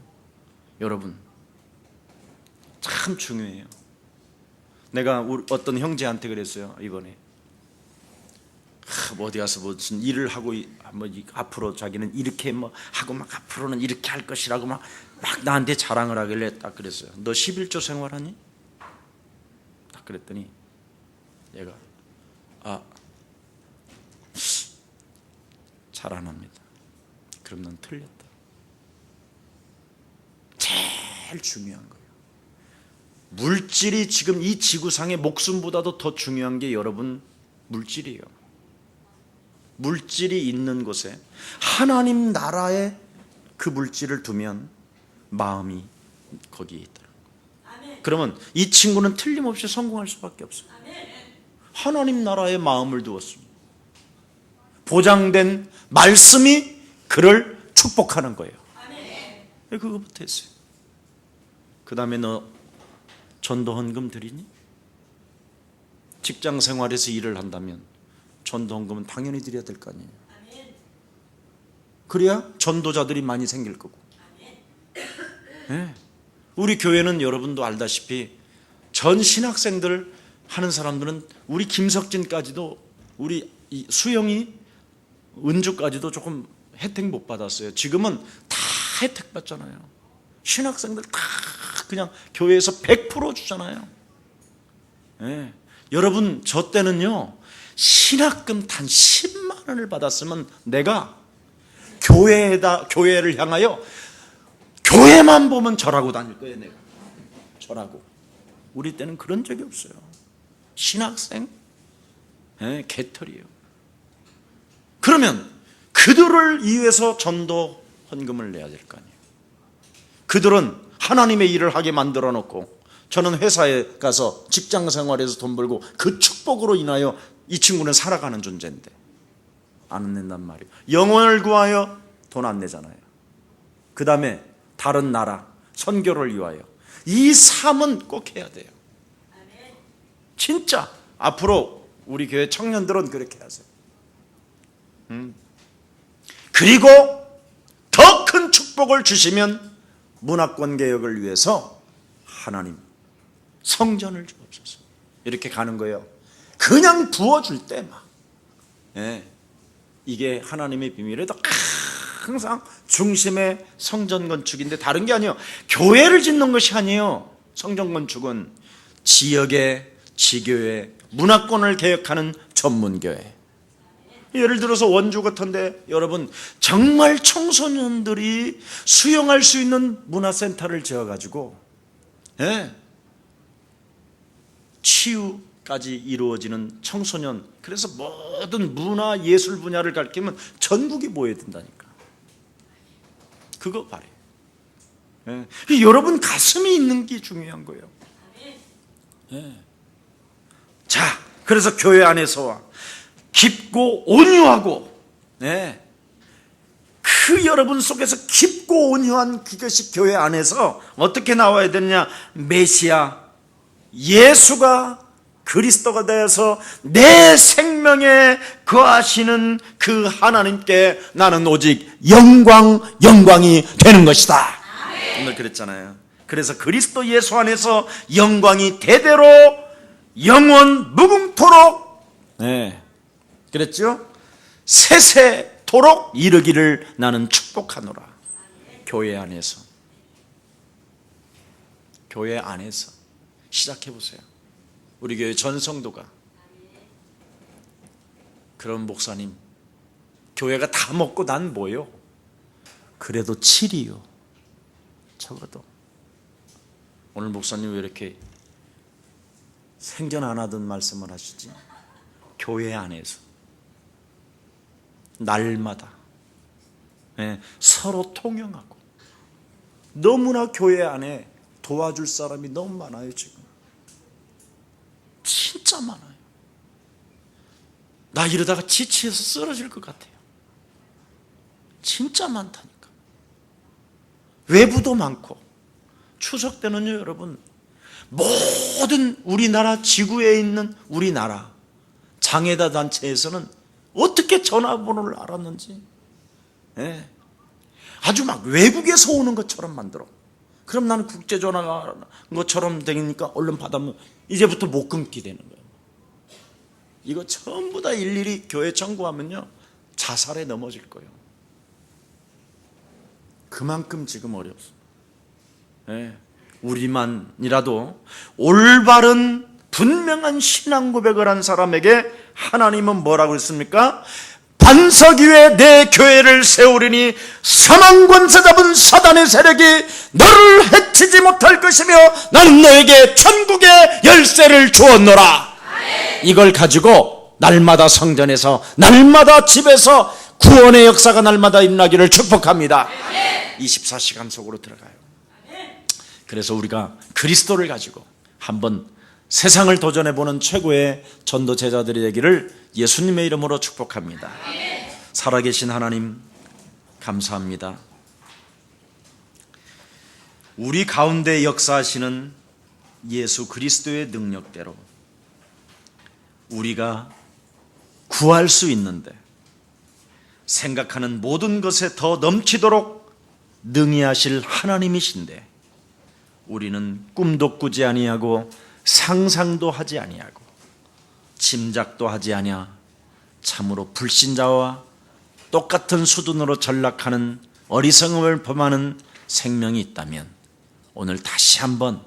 여러분 참 중요해요. 내가 어떤 형제한테 그랬어요. 이번에 어디 가서 무슨 일을 하고 뭐 앞으로 자기는 이렇게 뭐 하고 막 앞으로는 이렇게 할 것이라고 막 나한테 자랑을 하길래 딱 그랬어요. 너 11조 생활하니? 딱 그랬더니 얘가 잘 안 합니다. 그럼 넌 틀렸다. 제일 중요한 거예요. 물질이 지금 이 지구상의 목숨보다도 더 중요한 게 여러분 물질이에요. 물질이 있는 곳에 하나님 나라에 그 물질을 두면 마음이 거기에 있더라고요. 그러면 이 친구는 틀림없이 성공할 수밖에 없어요. 하나님 나라에 마음을 두었습니다. 보장된 말씀이 그를 축복하는 거예요. 그거부터 했어요. 그 다음에 너 전도 헌금 드리니? 직장 생활에서 일을 한다면 전도 헌금은 당연히 드려야 될 거 아니에요. 그래야 전도자들이 많이 생길 거고. 우리 교회는 여러분도 알다시피 전 신학생들 하는 사람들은 우리 김석진까지도 우리 수영이 은주까지도 조금 혜택 못 받았어요. 지금은 다 혜택 받잖아요. 신학생들 다 그냥 교회에서 100% 주잖아요. 여러분 저 때는요 신학금 단 10만 원을 받았으면 내가 교회를 향하여 교회만 보면 절하고 다닐 거예요. 내가 절하고. 우리 때는 그런 적이 없어요. 신학생 개털이에요. 그러면 그들을 위해서 전도 헌금을 내야 될 거 아니에요. 그들은 하나님의 일을 하게 만들어 놓고 저는 회사에 가서 직장 생활에서 돈 벌고 그 축복으로 인하여 이 친구는 살아가는 존재인데 안 낸단 말이에요. 영혼을 구하여 돈 안 내잖아요. 그 다음에 다른 나라 선교를 위하여 이 삶은 꼭 해야 돼요. 진짜 앞으로 우리 교회 청년들은 그렇게 하세요. 그리고 더 큰 축복을 주시면 문화권 개혁을 위해서 하나님 성전을 주옵소서 이렇게 가는 거예요. 그냥 부어줄 때 막. 예. 이게 하나님의 비밀에도 항상 중심의 성전 건축인데 다른 게 아니에요. 교회를 짓는 것이 아니에요. 성전 건축은 지역의 지교회, 문화권을 개혁하는 전문교회. 예를 들어서 원주 같은데 여러분 정말 청소년들이 수용할 수 있는 문화센터를 지어가지고 치유까지 이루어지는 청소년, 그래서 모든 문화 예술 분야를 가르치면 전국이 모여야 된다니까. 그거 바래요. 여러분 가슴이 있는 게 중요한 거예요. 자, 그래서 교회 안에서와 깊고 온유하고 그 여러분 속에서 깊고 온유한 그것이 교회 안에서 어떻게 나와야 되느냐. 메시아 예수가 그리스도가 되어서 내 생명에 거하시는 그 하나님께 나는 오직 영광이 되는 것이다. 오늘 그랬잖아요. 그래서 그리스도 예수 안에서 영광이 대대로 영원 무궁토록 그랬죠? 세세토록 이르기를 나는 축복하노라. 교회 안에서 시작해 보세요. 우리 교회 전 성도가 그런 목사님, 교회가 다 먹고 난 뭐요? 그래도 7이요. 적어도. 오늘 목사님 왜 이렇게 생전 안 하던 말씀을 하시지? 교회 안에서 날마다 서로 통용하고. 너무나 교회 안에 도와줄 사람이 너무 많아요. 지금 진짜 많아요. 나 이러다가 지치해서 쓰러질 것 같아요. 진짜 많다니까. 외부도 많고. 추석 때는요 여러분, 모든 우리나라 지구에 있는 우리나라 장애다 단체에서는 어떻게 전화번호를 알았는지 아주 막 외국에서 오는 것처럼 만들어. 그럼 나는 국제전화가 것처럼 되니까 얼른 받으면 이제부터 못 끊게 되는 거예요. 이거 전부 다 일일이 교회 청구하면요 자살에 넘어질 거예요. 그만큼 지금 어렵습니다. 우리만이라도 올바른 분명한 신앙 고백을 한 사람에게 하나님은 뭐라고 했습니까? 반석 위에 내 교회를 세우리니 사망 권세 잡은 사단의 세력이 너를 해치지 못할 것이며 나는 너에게 천국의 열쇠를 주었노라. 이걸 가지고 날마다 성전에서 날마다 집에서 구원의 역사가 날마다 일어나기를 축복합니다. 24시간 속으로 들어가요. 그래서 우리가 그리스도를 가지고 한번 세상을 도전해보는 최고의 전도 제자들이 되기를 예수님의 이름으로 축복합니다. 살아계신 하나님 감사합니다. 우리 가운데 역사하시는 예수 그리스도의 능력대로 우리가 구할 수 있는데 생각하는 모든 것에 더 넘치도록 능히 하실 하나님이신데 우리는 꿈도 꾸지 아니하고 상상도 하지 아니하고 짐작도 하지 아니하 참으로 불신자와 똑같은 수준으로 전락하는 어리석음을 범하는 생명이 있다면 오늘 다시 한번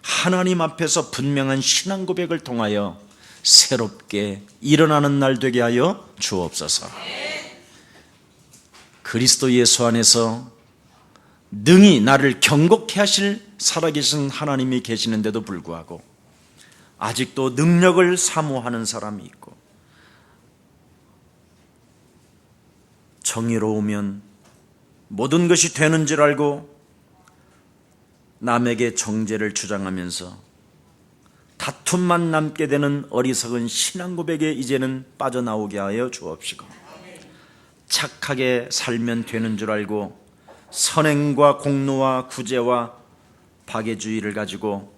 하나님 앞에서 분명한 신앙 고백을 통하여 새롭게 일어나는 날 되게 하여 주옵소서. 그리스도 예수 안에서 능히 나를 경고케 하실 살아계신 하나님이 계시는데도 불구하고 아직도 능력을 사모하는 사람이 있고 정의로우면 모든 것이 되는 줄 알고 남에게 정죄를 주장하면서 다툼만 남게 되는 어리석은 신앙 고백에 이제는 빠져나오게 하여 주옵시고 착하게 살면 되는 줄 알고 선행과 공로와 구제와 박애주의를 가지고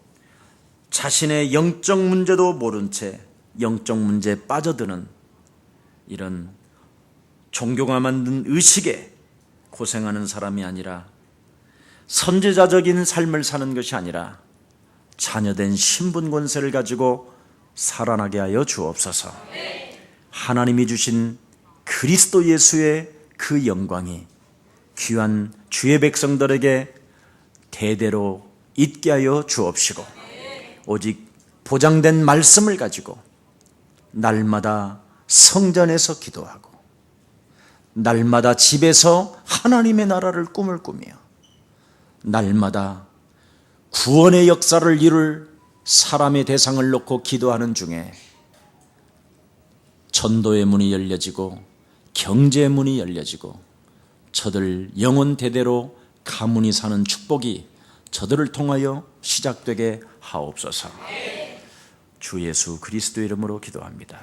자신의 영적 문제도 모른 채 영적 문제에 빠져드는 이런 종교가 만든 의식에 고생하는 사람이 아니라 선지자적인 삶을 사는 것이 아니라 자녀된 신분 권세를 가지고 살아나게 하여 주옵소서. 하나님이 주신 그리스도 예수의 그 영광이 귀한 주의 백성들에게 대대로 있게 하여 주옵시고, 오직 보장된 말씀을 가지고 날마다 성전에서 기도하고 날마다 집에서 하나님의 나라를 꿈을 꾸며 날마다 구원의 역사를 이룰 사람의 대상을 놓고 기도하는 중에 전도의 문이 열려지고 경제의 문이 열려지고 저들 영혼 대대로 가문이 사는 축복이 저들을 통하여 시작되게 하옵소서. 주 예수 그리스도 이름으로 기도합니다.